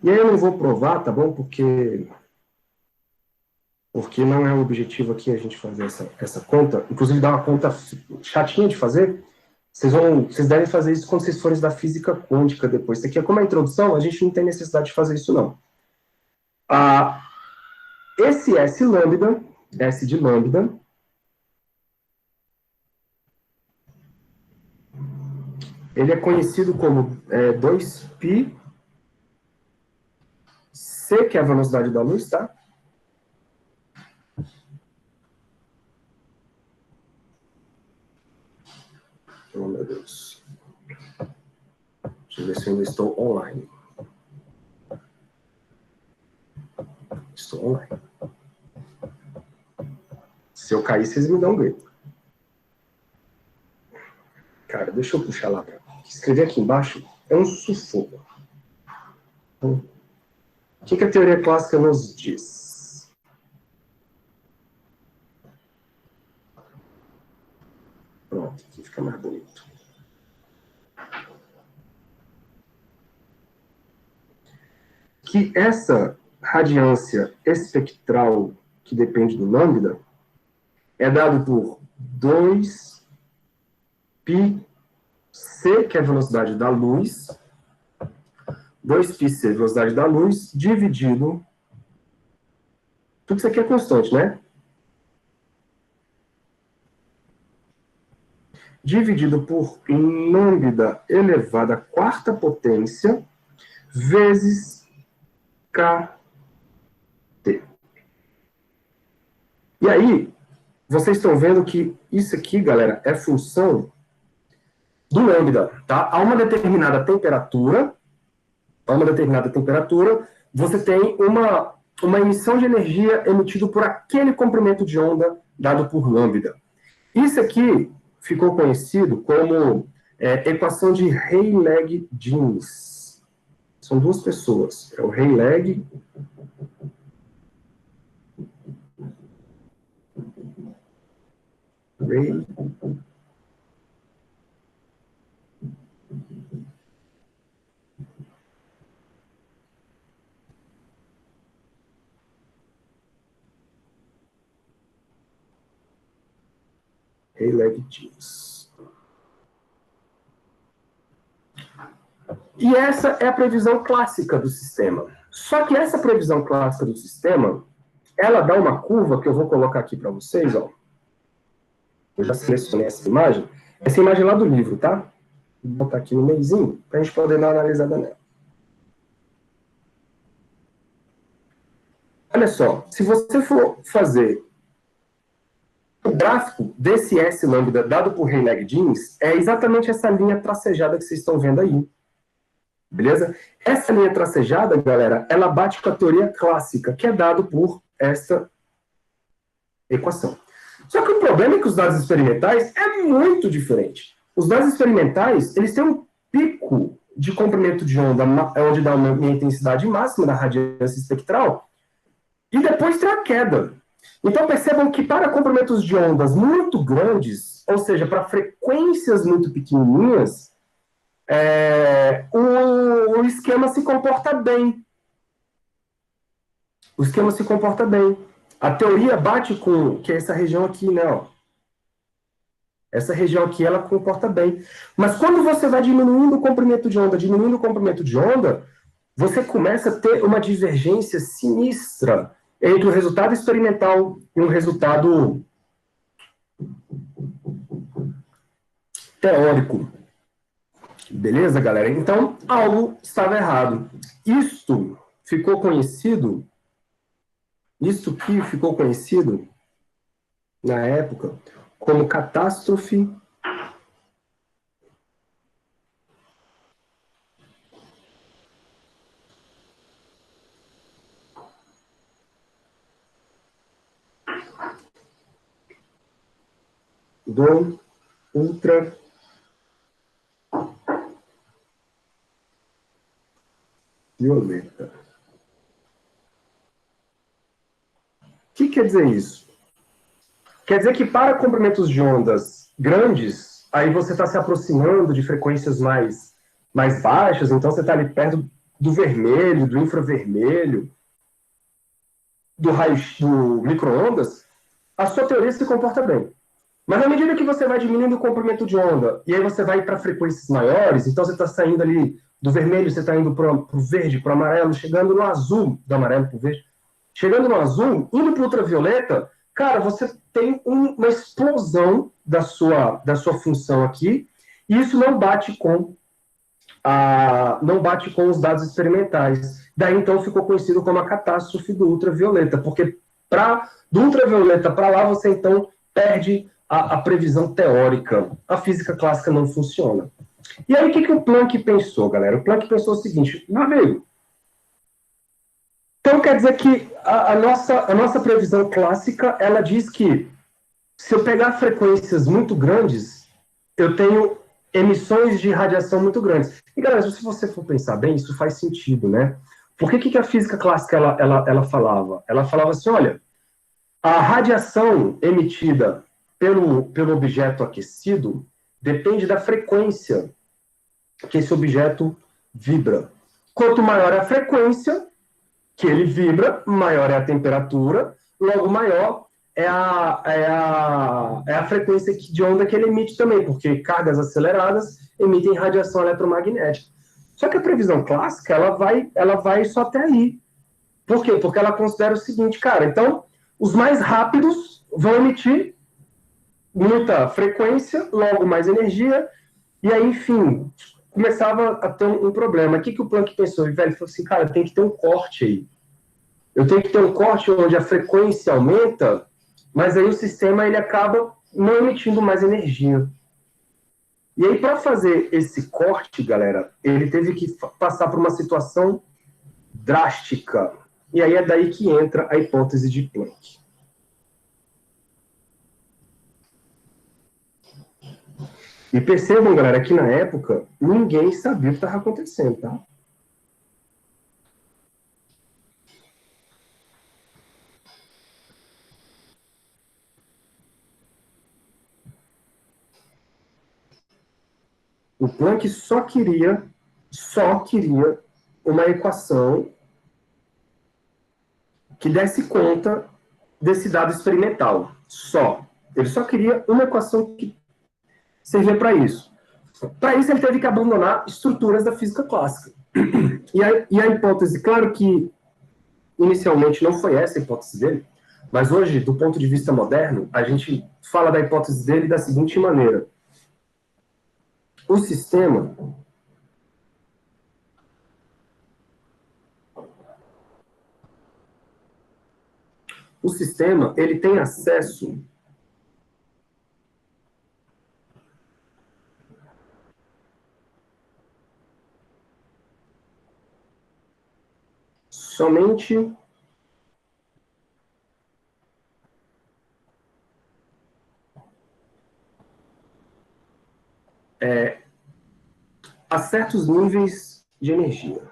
e aí eu não vou provar, tá bom? Porque não é o objetivo aqui a gente fazer essa conta. Inclusive, dá uma conta chatinha de fazer. Vocês devem fazer isso quando vocês forem da física quântica depois. Isso aqui é como a introdução, a gente não tem necessidade de fazer isso, não. Esse S lambda, S de lambda, ele é conhecido como 2π C, que é a velocidade da luz, tá? Oh, meu Deus. Deixa eu ver se eu ainda estou online. Estou online. Se eu cair, vocês me dão um grito. Cara, deixa eu puxar lá. Escrever aqui embaixo é um sufoco. O que a teoria clássica nos diz? Pronto, aqui fica mais bonito. Que essa radiância espectral que depende do lambda é dado por 2πc, que é a velocidade da luz, 2πc, velocidade da luz, dividido... Tudo isso aqui é constante, né? Dividido por lambda elevado à quarta potência, vezes kT. E aí, vocês estão vendo que isso aqui, galera, é função do lambda, tá? A uma determinada temperatura, você tem uma emissão de energia emitida por aquele comprimento de onda dado por lambda. Isso aqui ficou conhecido como equação de Rayleigh-Jeans. São duas pessoas. É o Rayleigh Rayleigh-Jeans. E essa é a previsão clássica do sistema. Só que essa previsão clássica do sistema, ela dá uma curva que eu vou colocar aqui para vocês, ó. Eu já selecionei essa imagem. Essa imagem é lá do livro, tá? Vou botar aqui no meizinho, para a gente poder dar uma analisada nela. Olha só, se você for fazer o gráfico desse S lambda dado por Rayleigh-Jeans, é exatamente essa linha tracejada que vocês estão vendo aí. Beleza? Essa linha tracejada, galera, ela bate com a teoria clássica, que é dado por essa equação. Só que o problema é que os dados experimentais é muito diferente. Os dados experimentais, eles têm um pico de comprimento de onda, onde dá uma intensidade máxima da radiância espectral, e depois tem a queda. Então percebam que para comprimentos de ondas muito grandes, ou seja, para frequências muito pequenininhas, o esquema se comporta bem. O esquema se comporta bem. A teoria bate com que é essa região aqui, né? Ó. Essa região aqui, ela comporta bem. Mas quando você vai diminuindo o comprimento de onda, você começa a ter uma divergência sinistra entre o resultado experimental e um resultado teórico. Beleza, galera? Então, algo estava errado. Isto que ficou conhecido na época como catástrofe do ultravioleta. O que quer dizer isso? Quer dizer que para comprimentos de ondas grandes, aí você está se aproximando de frequências mais baixas, então você está ali perto do vermelho, do infravermelho, do raio do micro-ondas, a sua teoria se comporta bem. Mas na medida que você vai diminuindo o comprimento de onda, e aí você vai para frequências maiores, então você está saindo ali do vermelho, você está indo para o verde, para o amarelo, chegando no azul, do amarelo para o verde, chegando no azul, indo para o ultravioleta, cara, você tem uma explosão da sua função aqui, e isso não bate com os dados experimentais. Daí, então, ficou conhecido como a catástrofe do ultravioleta, porque do ultravioleta para lá, você, então, perde a previsão teórica. A física clássica não funciona. E aí, o que o Planck pensou, galera? O Planck pensou o seguinte, meu amigo, então quer dizer que a nossa previsão clássica, ela diz que se eu pegar frequências muito grandes, eu tenho emissões de radiação muito grandes. E, galera, se você for pensar bem, isso faz sentido, né? Por que a física clássica ela falava? Ela falava assim, olha, a radiação emitida pelo objeto aquecido depende da frequência que esse objeto vibra. Quanto maior a frequência que ele vibra, maior é a temperatura, logo maior é a frequência de onda que ele emite também, porque cargas aceleradas emitem radiação eletromagnética. Só que a previsão clássica, ela vai só até aí. Por quê? Porque ela considera o seguinte, cara, então, os mais rápidos vão emitir muita frequência, logo mais energia, e aí, enfim, começava a ter um problema. O que o Planck pensou? Ele falou assim, cara, tem que ter um corte aí. Eu tenho que ter um corte onde a frequência aumenta, mas aí o sistema ele acaba não emitindo mais energia. E aí, para fazer esse corte, galera, ele teve que passar por uma situação drástica. E aí é daí que entra a hipótese de Planck. E percebam, galera, que na época ninguém sabia o que estava acontecendo, tá? O Planck só queria uma equação que desse conta desse dado experimental. Só. Ele só queria uma equação que servia para isso. Para isso, ele teve que abandonar estruturas da física clássica. E a hipótese, claro que inicialmente não foi essa a hipótese dele, mas hoje, do ponto de vista moderno, a gente fala da hipótese dele da seguinte maneira: o sistema ele tem acesso somente a certos níveis de energia.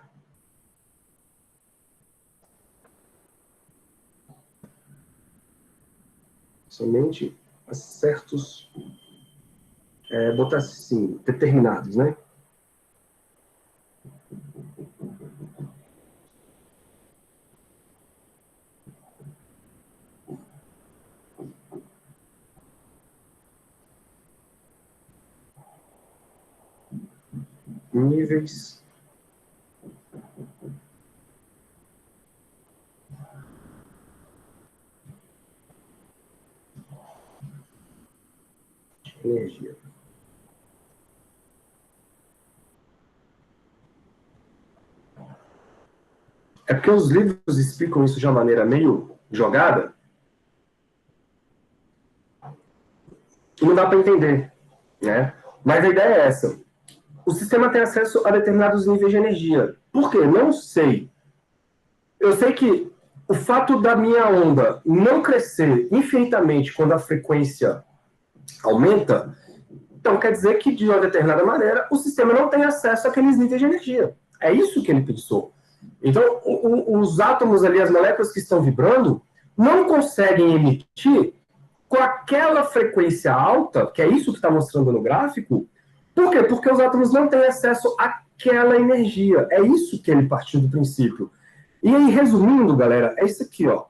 Somente a certos, botar assim, determinados, né? Níveis de energia. É porque os livros explicam isso de uma maneira meio jogada, e não dá para entender, né? Mas a ideia é essa. O sistema tem acesso a determinados níveis de energia. Por quê? Não sei. Eu sei que o fato da minha onda não crescer infinitamente quando a frequência aumenta, então quer dizer que, de uma determinada maneira, o sistema não tem acesso àqueles níveis de energia. É isso que ele pensou. Então, os átomos ali, as moléculas que estão vibrando, não conseguem emitir com aquela frequência alta, que é isso que está mostrando no gráfico. Por quê? Porque os átomos não têm acesso àquela energia. É isso que ele partiu do princípio. E aí, resumindo, galera, é isso aqui, ó.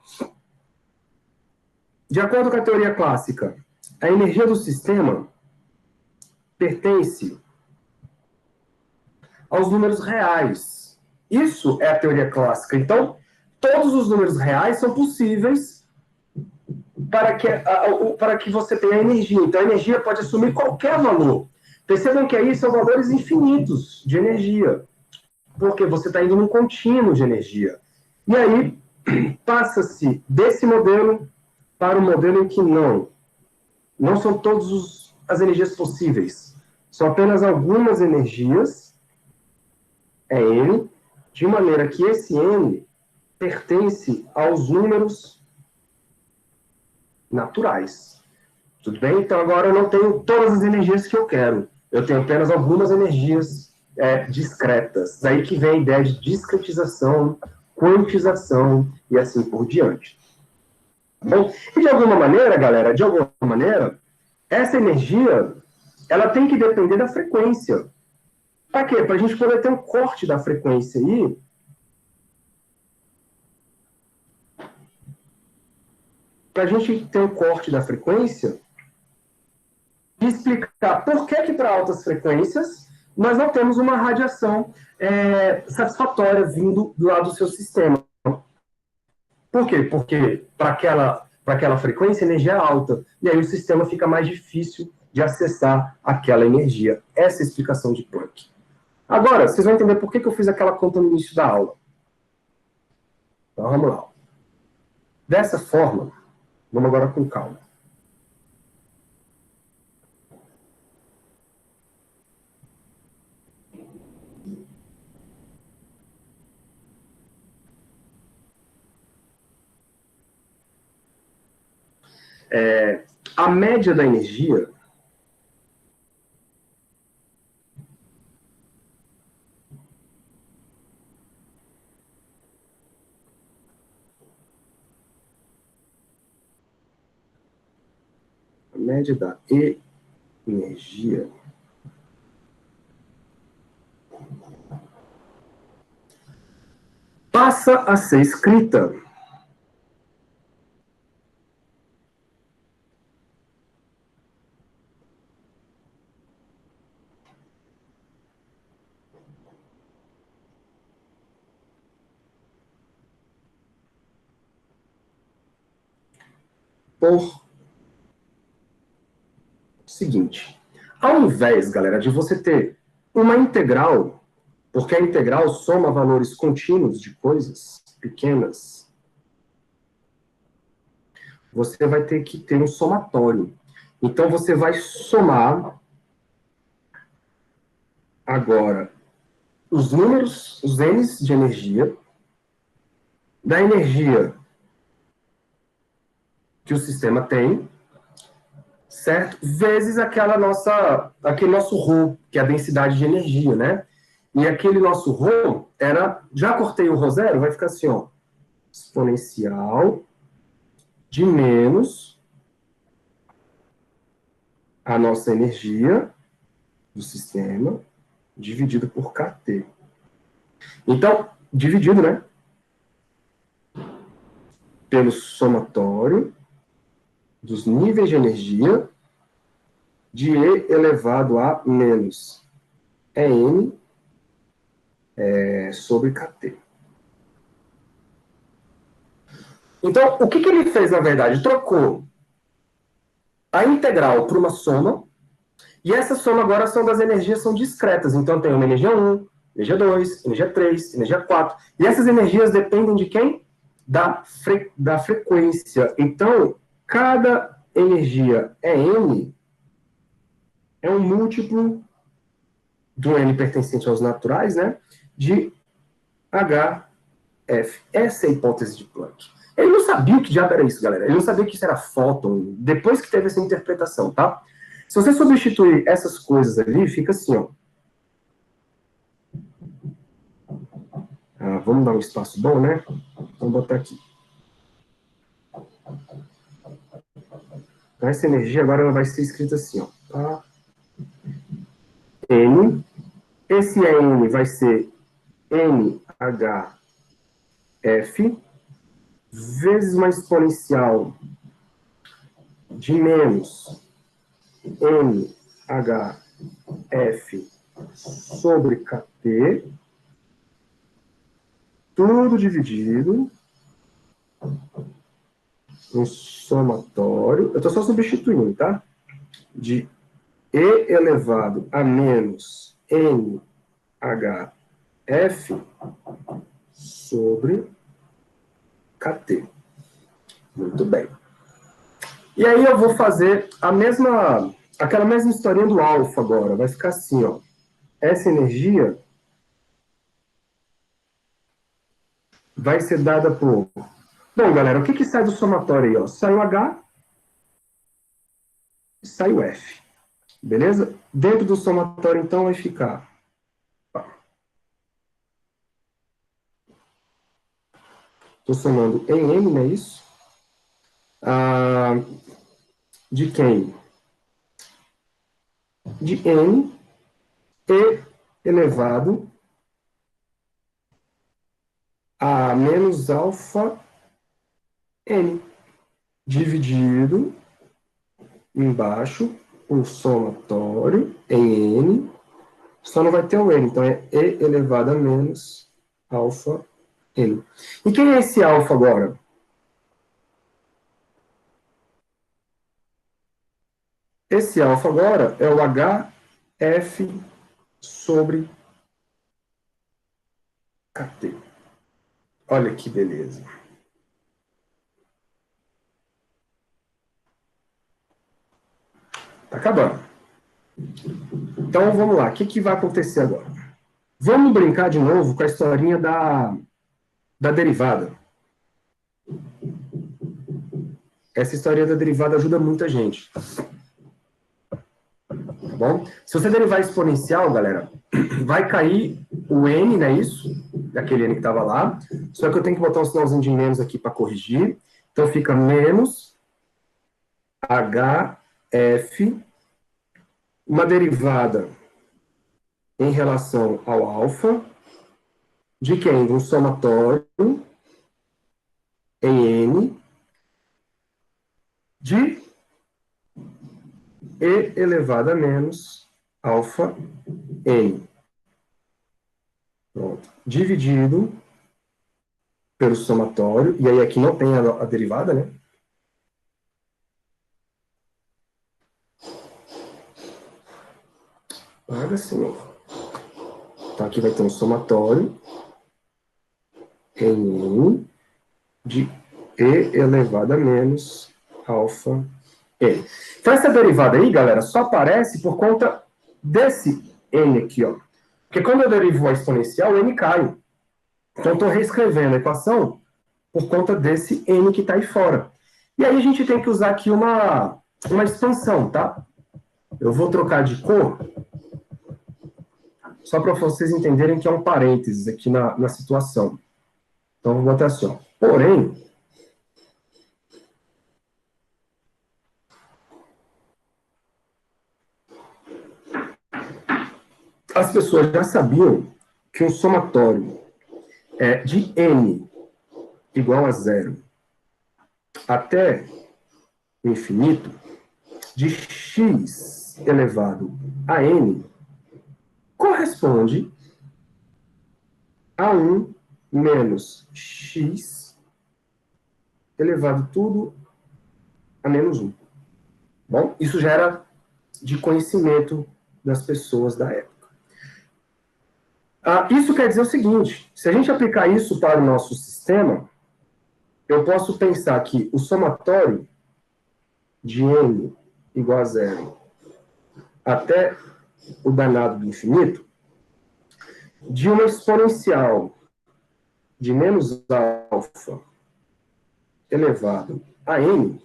De acordo com a teoria clássica, a energia do sistema pertence aos números reais. Isso é a teoria clássica. Então, todos os números reais são possíveis para que você tenha energia. Então, a energia pode assumir qualquer valor. Percebam que aí são valores infinitos de energia, porque você está indo num contínuo de energia. E aí, passa-se desse modelo para o modelo em que não são todas as energias possíveis. São apenas algumas energias, é N, de maneira que esse N pertence aos números naturais. Tudo bem? Então, agora eu não tenho todas as energias que eu quero. Eu tenho apenas algumas energias discretas. Daí que vem a ideia de discretização, quantização e assim por diante. Bom, e de alguma maneira, galera, de alguma maneira, essa energia, ela tem que depender da frequência. Para quê? Para a gente poder ter um corte da frequência aí. Para a gente ter um corte da frequência, e explicar por que para altas frequências nós não temos uma radiação satisfatória vindo do lado do seu sistema. Por quê? Porque para aquela frequência, a energia é alta. E aí o sistema fica mais difícil de acessar aquela energia. Essa é a explicação de Planck. Agora, vocês vão entender por que eu fiz aquela conta no início da aula. Então, vamos lá. Dessa forma, vamos agora com calma. A média da energia da energia passa a ser escrita por seguinte. Ao invés, galera, de você ter uma integral, porque a integral soma valores contínuos de coisas pequenas, você vai ter que ter um somatório. Então, você vai somar agora os números, os n's de energia, da energia que o sistema tem, certo? Vezes aquele nosso ρ, que é a densidade de energia, né? E aquele nosso ρ já cortei o ρ zero, vai ficar assim, ó, exponencial de menos a nossa energia do sistema dividido por kT. Então, dividido, né? Pelo somatório dos níveis de energia de E elevado a menos EN sobre kT. Então, o que ele fez, na verdade? Trocou a integral por uma soma, e essa soma agora das energias são discretas. Então, tem uma energia 1, energia 2, energia 3, energia 4. E essas energias dependem de quem? Da frequência. Então, cada energia EN é um múltiplo do N pertencente aos naturais, né? De HF. Essa é a hipótese de Planck. Ele não sabia o que diabo era isso, galera. Ele não sabia que isso era fóton, depois que teve essa interpretação, tá? Se você substituir essas coisas ali, fica assim, ó. Vamos dar um espaço bom, né? Vamos botar aqui. Então, essa energia agora ela vai ser escrita assim, ó. Tá? N. Esse N vai ser NHF vezes uma exponencial de menos NHF sobre KT, tudo dividido no somatório. Eu estou só substituindo, tá? De E elevado a menos NHF sobre KT. Muito bem. E aí eu vou fazer aquela mesma historinha do alfa agora. Vai ficar assim, ó. Essa energia vai ser dada por... Bom, galera, o que sai do somatório aí, ó? Sai o H, sai o F. Beleza? Dentro do somatório, então, vai ficar... Estou somando em M, não é isso? De quem? De N E elevado a menos alfa N, dividido embaixo o somatório em N, só não vai ter o N, então é E elevado a menos alfa N. E quem é esse alfa agora? Esse alfa agora é o HF sobre KT. Olha que beleza. Tá acabando. Então, vamos lá. O que vai acontecer agora? Vamos brincar de novo com a historinha da derivada. Essa história da derivada ajuda muita gente. Tá bom? Se você derivar exponencial, galera, vai cair o N, não é isso? Daquele N que estava lá. Só que eu tenho que botar um sinalzinho de menos aqui para corrigir. Então, fica menos HF, uma derivada em relação ao alfa, de quem? De um somatório em N, de E elevado a menos alfa N. Pronto. Dividido pelo somatório, e aí aqui não tem a derivada, né? Paga, senhor. Então aqui vai ter um somatório em N de E elevado a menos alfa N. Então essa derivada aí, galera, só aparece por conta desse N aqui, ó. Porque quando eu derivo a exponencial, o N cai. Então eu estou reescrevendo a equação por conta desse N que está aí fora. E aí a gente tem que usar aqui uma uma expansão, tá? Eu vou trocar de cor, só para vocês entenderem que é um parênteses aqui na situação. Então, vou botar assim, ó. Porém, as pessoas já sabiam que um somatório de n igual a zero até o infinito, de x elevado a n, corresponde a 1 menos x elevado tudo a menos 1. Bom, isso já era de conhecimento das pessoas da época. Isso quer dizer o seguinte, se a gente aplicar isso para o nosso sistema, eu posso pensar que o somatório de n igual a zero até o danado do infinito, de uma exponencial de menos alfa elevado a n,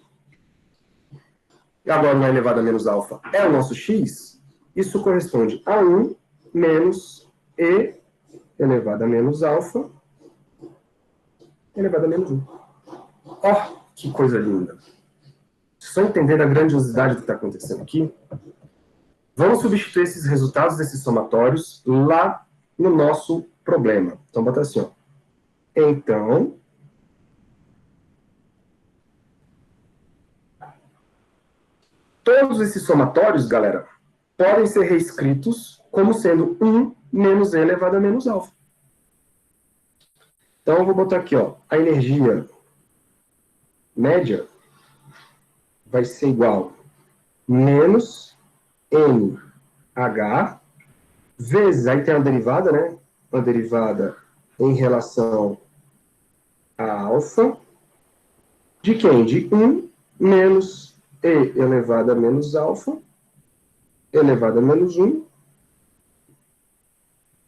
agora não é elevado a menos alfa, é o nosso x, isso corresponde a 1 menos e elevado a menos alfa elevado a menos 1. Ó, que coisa linda. Só entender a grandiosidade do que está acontecendo aqui, vamos substituir esses resultados desses somatórios lá no nosso problema. Então, bota assim, ó. Então, todos esses somatórios, galera, podem ser reescritos como sendo 1 menos e elevado a menos alfa. Então, eu vou botar aqui, ó, a energia média vai ser igual menos NH vezes, aí tem a derivada, né? A derivada em relação a alfa, de quem? De 1 menos E elevado a menos alfa, elevado a menos 1,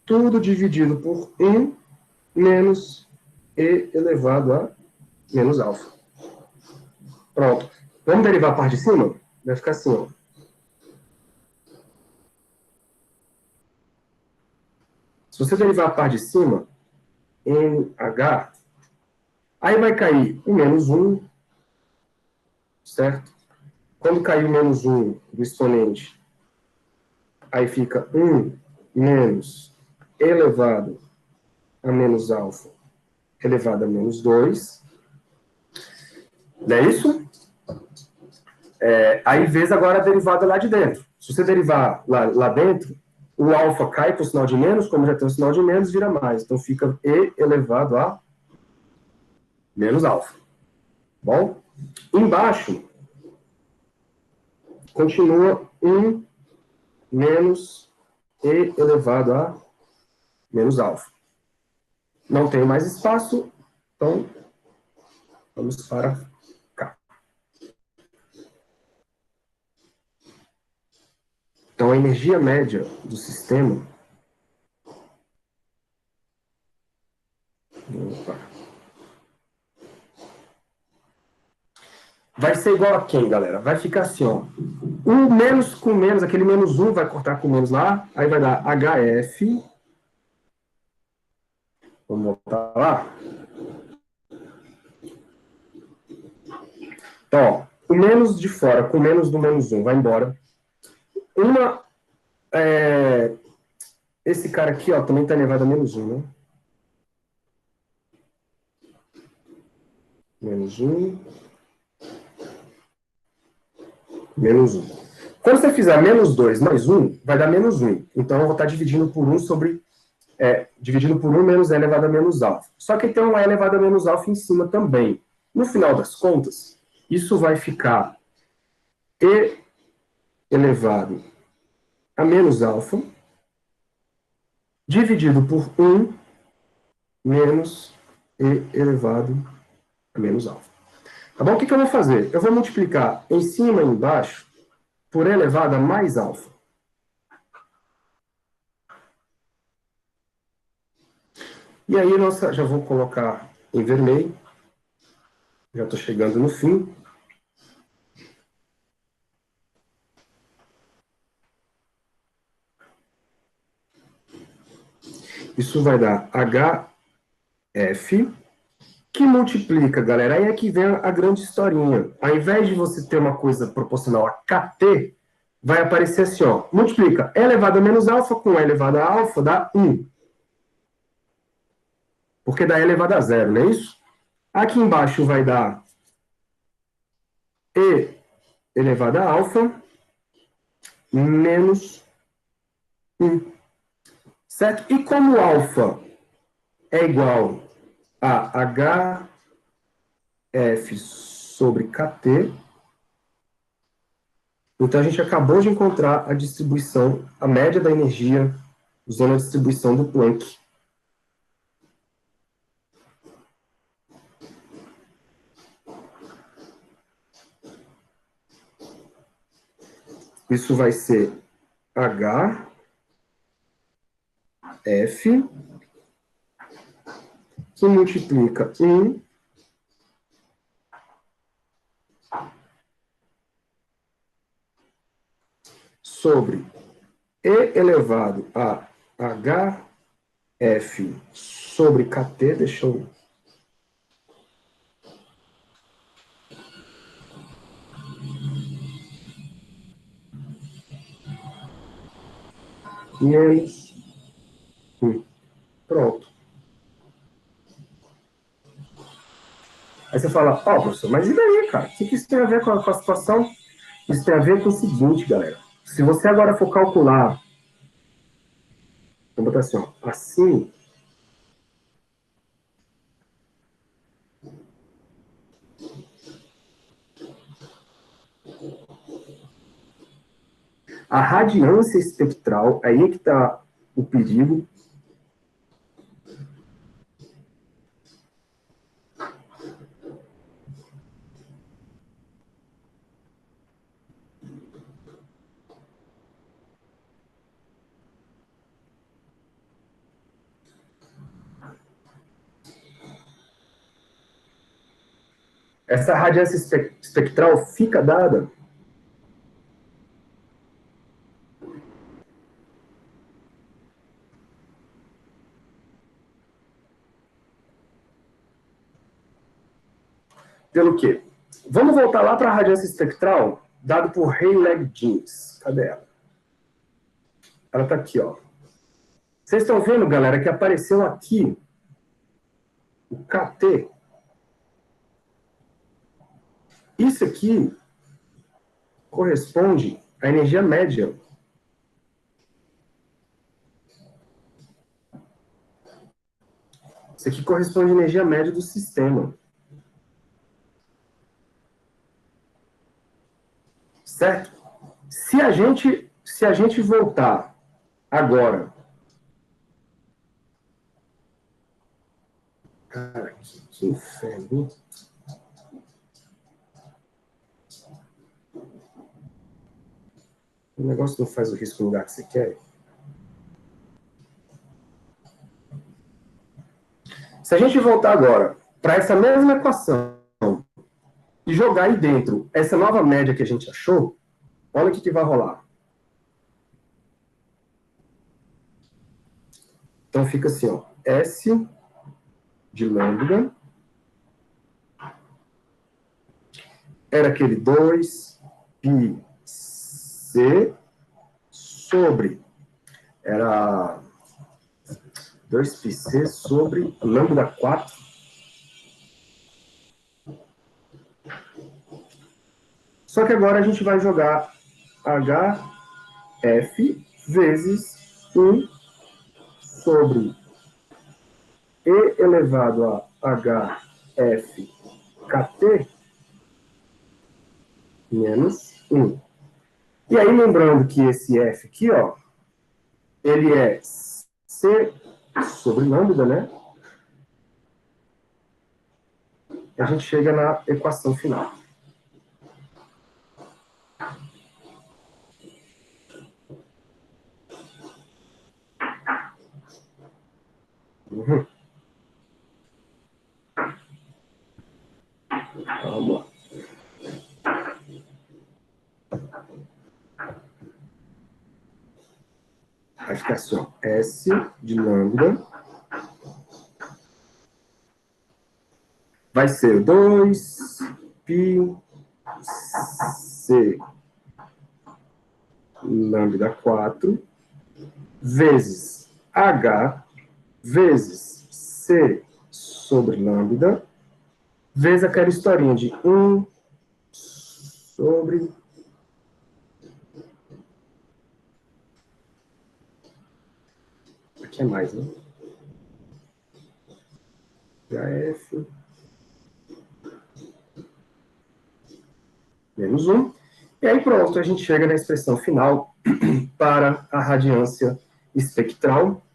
tudo dividido por 1 menos E elevado a menos alfa. Pronto. Vamos derivar a parte de cima? Vai ficar assim, ó. Se você derivar a parte de cima, NH, aí vai cair o menos 1, certo? Quando cair o menos 1 do exponente, aí fica 1 menos elevado a menos alfa elevado a menos 2. Não é isso? Aí vezes agora a derivada lá de dentro. Se você derivar lá dentro, o alfa cai com o sinal de menos, como já tem o sinal de menos, vira mais. Então fica E elevado a menos alfa. Bom? Embaixo, continua 1 menos E elevado a menos alfa. Não tem mais espaço, então vamos para cá. Então a energia média do sistema... Opa. Vai ser igual a quem, galera? Vai ficar assim, ó. Um menos com menos, aquele menos 1 vai cortar com menos lá, aí vai dar HF. Vamos voltar lá. Então, ó, o menos de fora com menos do menos 1 vai embora. Esse cara aqui, ó, também está elevado a menos 1, né? Menos 1. Menos 1. Quando você fizer menos 2 mais 1, vai dar menos 1. Então, eu vou estar dividindo por 1 sobre... dividindo por 1 menos e elevado a menos alfa. Só que tem um e elevado a menos alfa em cima também. No final das contas, isso vai ficar e elevado a menos alfa dividido por 1 menos e elevado a menos alfa. Tá bom? O que eu vou fazer? Eu vou multiplicar em cima e embaixo por e elevado a mais alfa. E aí, já vou colocar em vermelho. Já estou chegando no fim. Isso vai dar HF, que multiplica, galera. Aí é que vem a grande historinha. Ao invés de você ter uma coisa proporcional a KT, vai aparecer assim, ó. Multiplica E elevado a menos alfa com E elevado a alfa, dá 1. Porque dá E elevado a zero, não é isso? Aqui embaixo vai dar E elevado a alfa menos 1. Certo? E como alfa é igual a HF sobre KT, então a gente acabou de encontrar a distribuição, a média da energia usando a distribuição do Planck. Isso vai ser HF, que multiplica 1 sobre E elevado a HF sobre KT, deixa eu... menos 1. Pronto. Aí você fala, ó, professor, mas e daí, cara? O que isso tem a ver com a situação? Isso tem a ver com o seguinte, galera. Se você agora for calcular, vou botar assim, ó, assim, a radiância espectral, aí é que está o perigo. Essa radiância espectral fica dada pelo quê? Vamos voltar lá para a radiância espectral, dado por Rayleigh-Jeans. Cadê ela? Ela está aqui, ó. Vocês estão vendo, galera, que apareceu aqui o KT. Isso aqui corresponde à energia média. Isso aqui corresponde à energia média do sistema. Certo? Se a gente voltar agora... Cara, que inferno. O negócio não faz o risco no lugar que você quer. Se a gente voltar agora para essa mesma equação e jogar aí dentro essa nova média que a gente achou, olha o que vai rolar. Então fica assim, ó, S de lambda era aquele 2πc sobre, era 2πc sobre lambda 4. Só que agora a gente vai jogar HF vezes 1 sobre E elevado a HF KT menos 1. E aí, lembrando que esse F aqui, ó, ele é C sobre lambda, né? E a gente chega na equação final. Uhum. Vamos lá. Vai ficar assim, ó, S de lambda vai ser 2 π C lambda 4 vezes H vezes C sobre lambda vezes aquela historinha de 1 sobre... Aqui é mais, né? HF menos 1. E aí pronto, a gente chega na expressão final para a radiância espectral,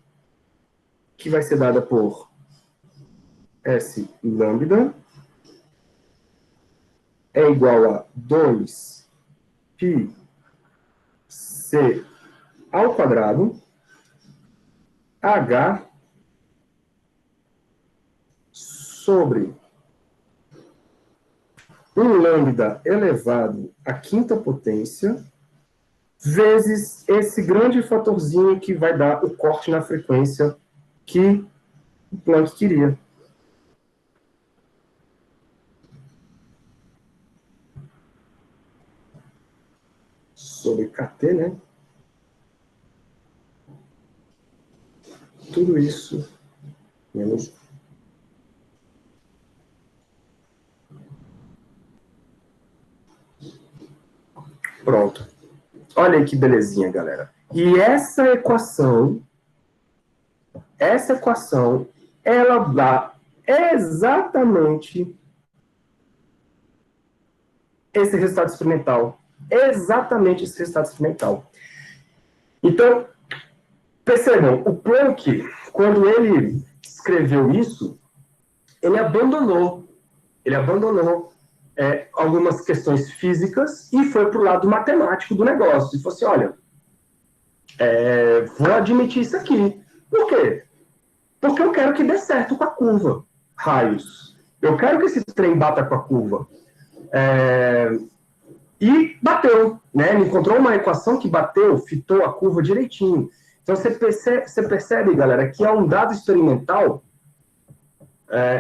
que vai ser dada por S lambda é igual a 2 π C ao quadrado H sobre 1 lambda elevado à quinta potência vezes esse grande fatorzinho que vai dar o corte na frequência que o Planck queria. Sobre KT, né? Tudo isso menos... Pronto. Olha aí que belezinha, galera. E essa equação, ela dá exatamente esse resultado experimental. Exatamente esse resultado experimental. Então, percebam, o Planck, quando ele escreveu isso, ele abandonou algumas questões físicas e foi para o lado matemático do negócio. E falou assim, olha, vou admitir isso aqui. Por quê? Porque eu quero que dê certo com a curva, raios. Eu quero que esse trem bata com a curva. E bateu, né? Ele encontrou uma equação que bateu, fitou a curva direitinho. Então você percebe, galera, que é um dado experimental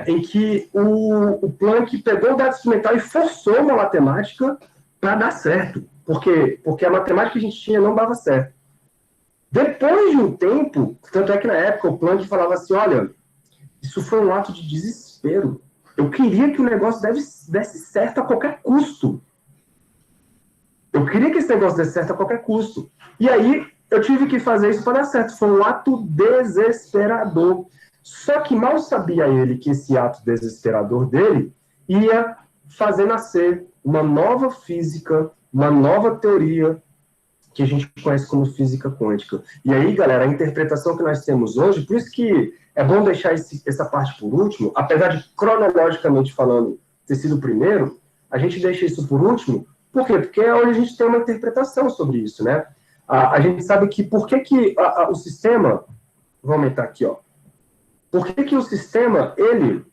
em que o Planck pegou o dado experimental e forçou uma matemática para dar certo. Por quê? Porque a matemática que a gente tinha não dava certo. Depois de um tempo, tanto é que na época o Planck falava assim, olha, isso foi um ato de desespero. Eu queria que o negócio desse certo a qualquer custo. Eu queria que esse negócio desse certo a qualquer custo. E aí, eu tive que fazer isso para dar certo. Foi um ato desesperador. Só que mal sabia ele que esse ato desesperador dele ia fazer nascer uma nova física, uma nova teoria que a gente conhece como física quântica. E aí, galera, a interpretação que nós temos hoje, por isso que é bom deixar essa parte por último, apesar de cronologicamente falando ter sido o primeiro, a gente deixa isso por último. Por quê? Porque é onde a gente tem uma interpretação sobre isso, né? A gente sabe que por que o sistema... Vou aumentar aqui, ó. Por que o sistema, ele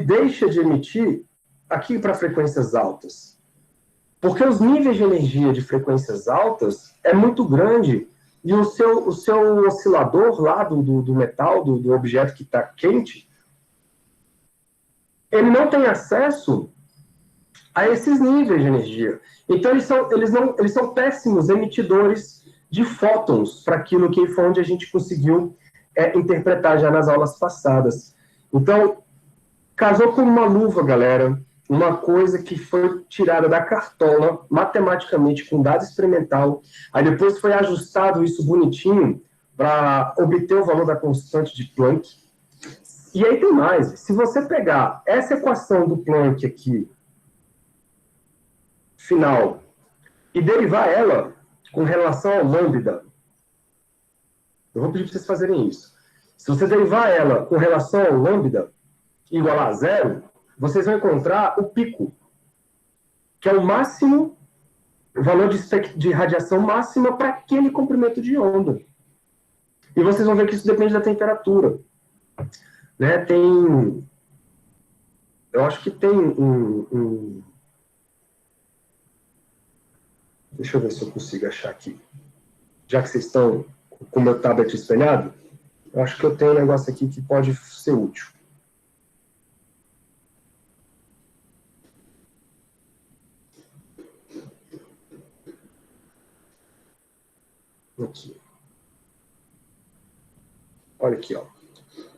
deixa de emitir aqui para frequências altas? Porque os níveis de energia de frequências altas é muito grande e o seu oscilador lá do metal, do objeto que está quente, ele não tem acesso a esses níveis de energia. Então, eles são péssimos emitidores de fótons para aquilo que foi onde a gente conseguiu interpretar já nas aulas passadas. Então, casou com uma luva, galera, uma coisa que foi tirada da cartola, matematicamente, com dado experimental, aí depois foi ajustado isso bonitinho para obter o valor da constante de Planck. E aí tem mais, se você pegar essa equação do Planck aqui, final, e derivar ela com relação ao lambda, eu vou pedir para vocês fazerem isso. Se você derivar ela com relação ao lambda igual a zero, vocês vão encontrar o pico, que é o máximo, o valor de radiação máxima para aquele comprimento de onda. E vocês vão ver que isso depende da temperatura. Né? Eu acho que tem deixa eu ver se eu consigo achar aqui. já que vocês estão com o meu tablet espelhado, eu acho que eu tenho um negócio aqui que pode ser útil. Aqui. Olha aqui, ó.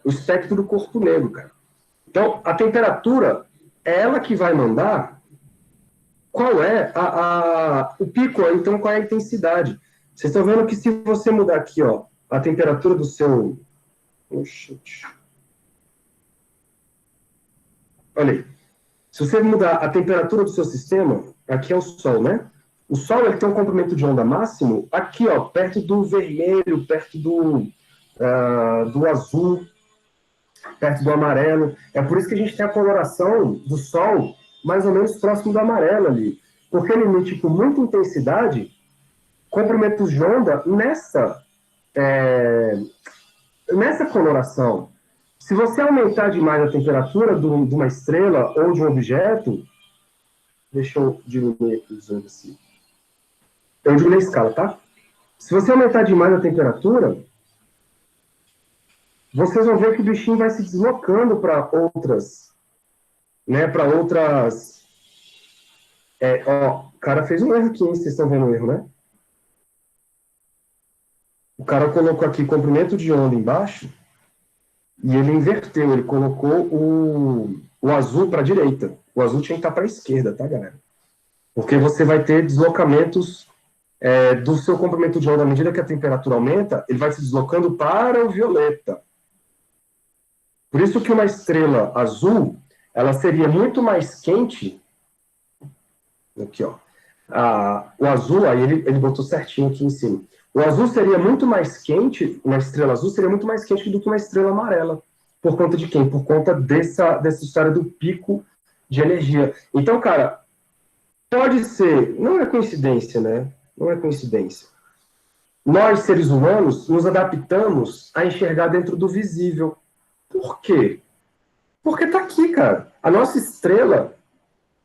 O espectro do corpo negro, cara. Então, a temperatura é ela que vai mandar qual é o pico, então qual é a intensidade. Vocês estão vendo que se você mudar aqui, ó, a temperatura do seu... Olha aí. Se você mudar a temperatura do seu sistema, aqui é o Sol, né? O Sol ele tem um comprimento de onda máximo aqui, ó, perto do vermelho, perto do azul, perto do amarelo. É por isso que a gente tem a coloração do Sol mais ou menos próximo do amarelo ali. Porque ele emite com muita intensidade comprimentos de onda nessa coloração. Se você aumentar demais a temperatura de uma estrela ou de um objeto, deixa eu diminuir aqui usando assim. Eu diminui a escala, tá? Se você aumentar demais a temperatura, vocês vão ver que o bichinho vai se deslocando para outras, né? Para outras. O cara fez um erro aqui, hein? Vocês estão vendo o erro, né? O cara colocou aqui comprimento de onda embaixo e ele inverteu, ele colocou o azul para a direita. O azul tinha que estar para a esquerda, tá, galera? Porque você vai ter deslocamentos do seu comprimento de onda, à medida que a temperatura aumenta, ele vai se deslocando para o violeta. Por isso que uma estrela azul, ela seria muito mais quente. Aqui, ó. O azul, aí ele botou certinho aqui em cima. O azul seria muito mais quente, uma estrela azul seria muito mais quente do que uma estrela amarela. Por conta de quem? Por conta dessa história do pico de energia. Então, cara, pode ser, não é coincidência, né? Não é coincidência. Nós, seres humanos, nos adaptamos a enxergar dentro do visível. Por quê? Porque tá aqui, cara. A nossa estrela,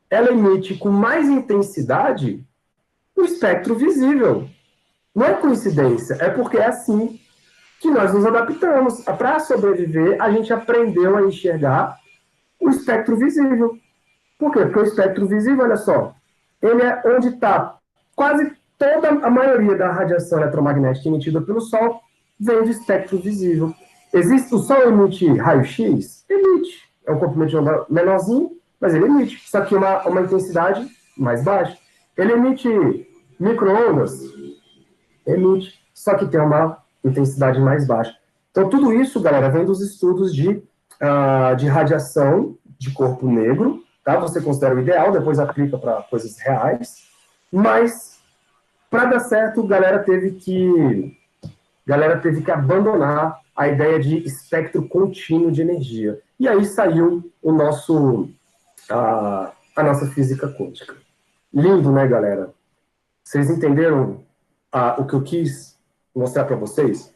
ela emite com mais intensidade o espectro visível. Não é coincidência, é porque é assim que nós nos adaptamos. Para sobreviver, a gente aprendeu a enxergar o espectro visível. Por quê? Porque o espectro visível, olha só, ele é onde está quase toda a maioria da radiação eletromagnética emitida pelo Sol vem do espectro visível. O Sol emite raio-x? Emite. É um comprimento de onda menorzinho, mas ele emite. Só que uma intensidade mais baixa. Ele emite micro-ondas? Emite. Só que tem uma intensidade mais baixa. Então, tudo isso, galera, vem dos estudos de radiação de corpo negro. Tá? Você considera o ideal, depois aplica para coisas reais. Mas, para dar certo, a galera teve que abandonar a ideia de espectro contínuo de energia. E aí saiu a nossa física quântica. Lindo, né, galera? Vocês entenderam o que eu quis mostrar para vocês?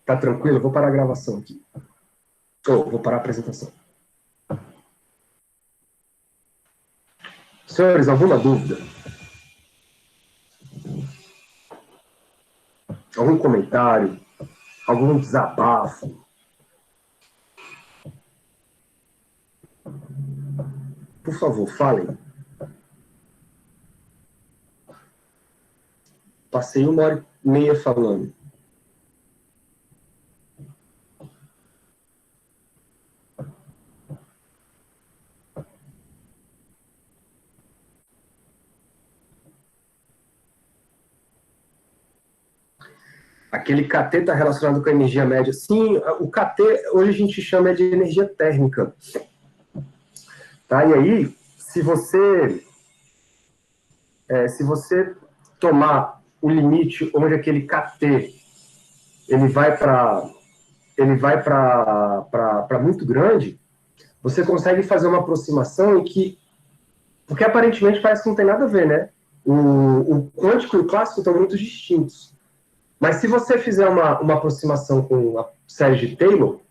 Tá tranquilo? Eu vou parar a gravação aqui. Vou parar a apresentação. Senhores, alguma dúvida? Algum comentário? Algum desabafo? Por favor, falem. Passei 1h30 falando. Aquele KT está relacionado com a energia média. Sim, o KT hoje a gente chama de energia térmica. Tá? E aí, se você tomar o limite onde aquele KT ele vai para muito grande, você consegue fazer uma aproximação em que, porque aparentemente parece que não tem nada a ver, né? O quântico e o clássico estão muito distintos. Mas se você fizer uma aproximação com a série de Taylor,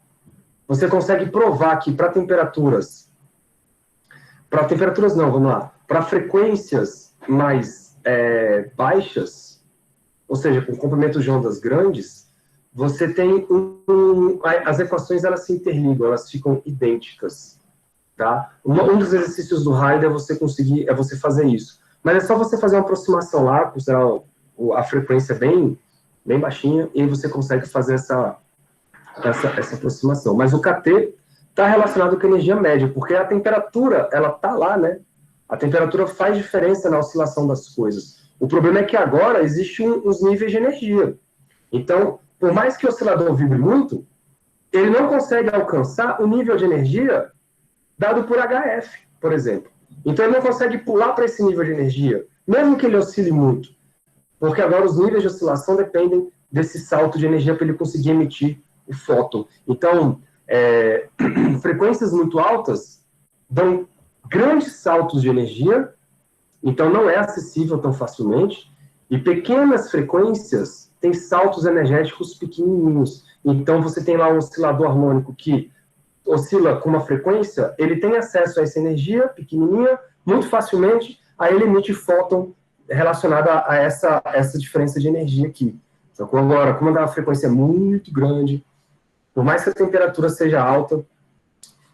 você consegue provar que para temperaturas para temperaturas não, vamos lá, para frequências mais baixas, ou seja, com comprimentos de ondas grandes, você tem as equações elas se interligam, elas ficam idênticas, tá? Um dos exercícios do Heider é você fazer isso, mas é só você fazer uma aproximação lá, considerar a frequência bem baixinha, e aí você consegue fazer essa aproximação. Mas o KT está relacionado com a energia média, porque a temperatura, ela está lá, né? A temperatura faz diferença na oscilação das coisas. O problema é que agora existem uns níveis de energia. Então, por mais que o oscilador vibre muito, ele não consegue alcançar o nível de energia dado por HF, por exemplo. Então, ele não consegue pular para esse nível de energia, mesmo que ele oscile muito. Porque agora os níveis de oscilação dependem desse salto de energia para ele conseguir emitir o fóton. Então, frequências muito altas dão grandes saltos de energia, então não é acessível tão facilmente, e pequenas frequências têm saltos energéticos pequenininhos. Então, você tem lá um oscilador harmônico que oscila com uma frequência, ele tem acesso a essa energia pequenininha, muito facilmente, aí ele emite fóton relacionada a essa diferença de energia aqui. Então, agora, como a frequência é muito grande, por mais que a temperatura seja alta,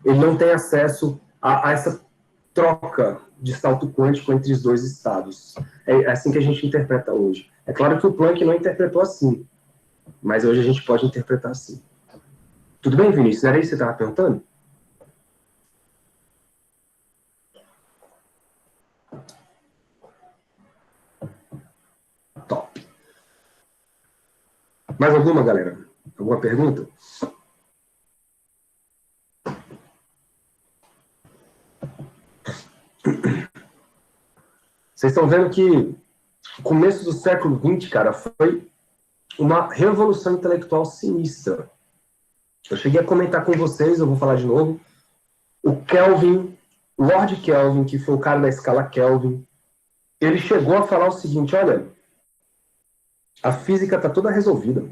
ele não tem acesso a essa troca de salto quântico entre os dois estados. É assim que a gente interpreta hoje. É claro que o Planck não interpretou assim, mas hoje a gente pode interpretar assim. Tudo bem, Vinícius? Era isso que você estava perguntando? Top. Mais alguma, galera? Alguma pergunta? Vocês estão vendo que o começo do século XX, cara, foi uma revolução intelectual sinistra. Eu cheguei a comentar com vocês, eu vou falar de novo. O Kelvin, Lord Kelvin, que foi o cara da escala Kelvin, ele chegou a falar o seguinte: olha, a física está toda resolvida.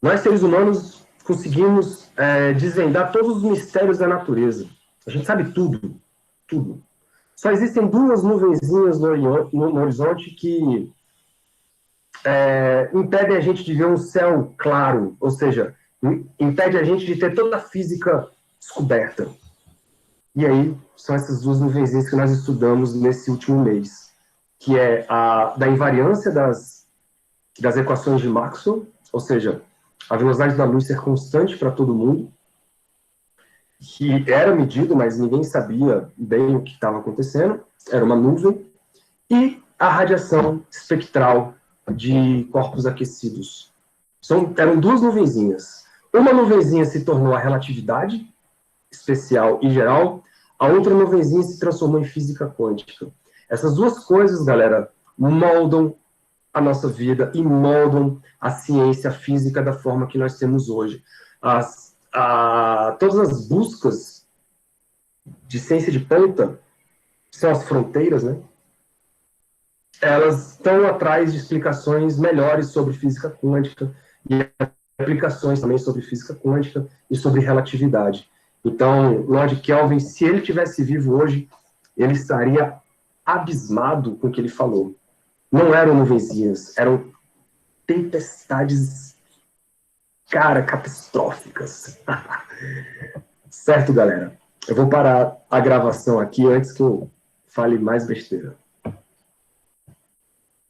Nós, seres humanos, conseguimos desvendar todos os mistérios da natureza. A gente sabe tudo, tudo. Só existem duas nuvenzinhas no horizonte que impedem a gente de ver um céu claro, ou seja, impede a gente de ter toda a física descoberta. E aí, são essas duas nuvenzinhas que nós estudamos nesse último mês, que é a da invariância das equações de Maxwell, ou seja, a velocidade da luz ser constante para todo mundo, que era medido, mas ninguém sabia bem o que estava acontecendo, era uma nuvem, e a radiação espectral de corpos aquecidos. Eram duas nuvenzinhas. Uma nuvenzinha se tornou a relatividade especial e geral, a outra nuvenzinha se transformou em física quântica. Essas duas coisas, galera, moldam a nossa vida e moldam a ciência, a física da forma que nós temos hoje. Todas as buscas de ciência de ponta, que são as fronteiras, né? Elas estão atrás de explicações melhores sobre física quântica e aplicações também sobre física quântica e sobre relatividade. Então, Lord Kelvin, se ele tivesse vivo hoje, ele estaria abismado com o que ele falou. Não eram nuvenzinhas, eram tempestades, cara, catastróficas. Certo, galera? Eu vou parar a gravação aqui antes que eu fale mais besteira.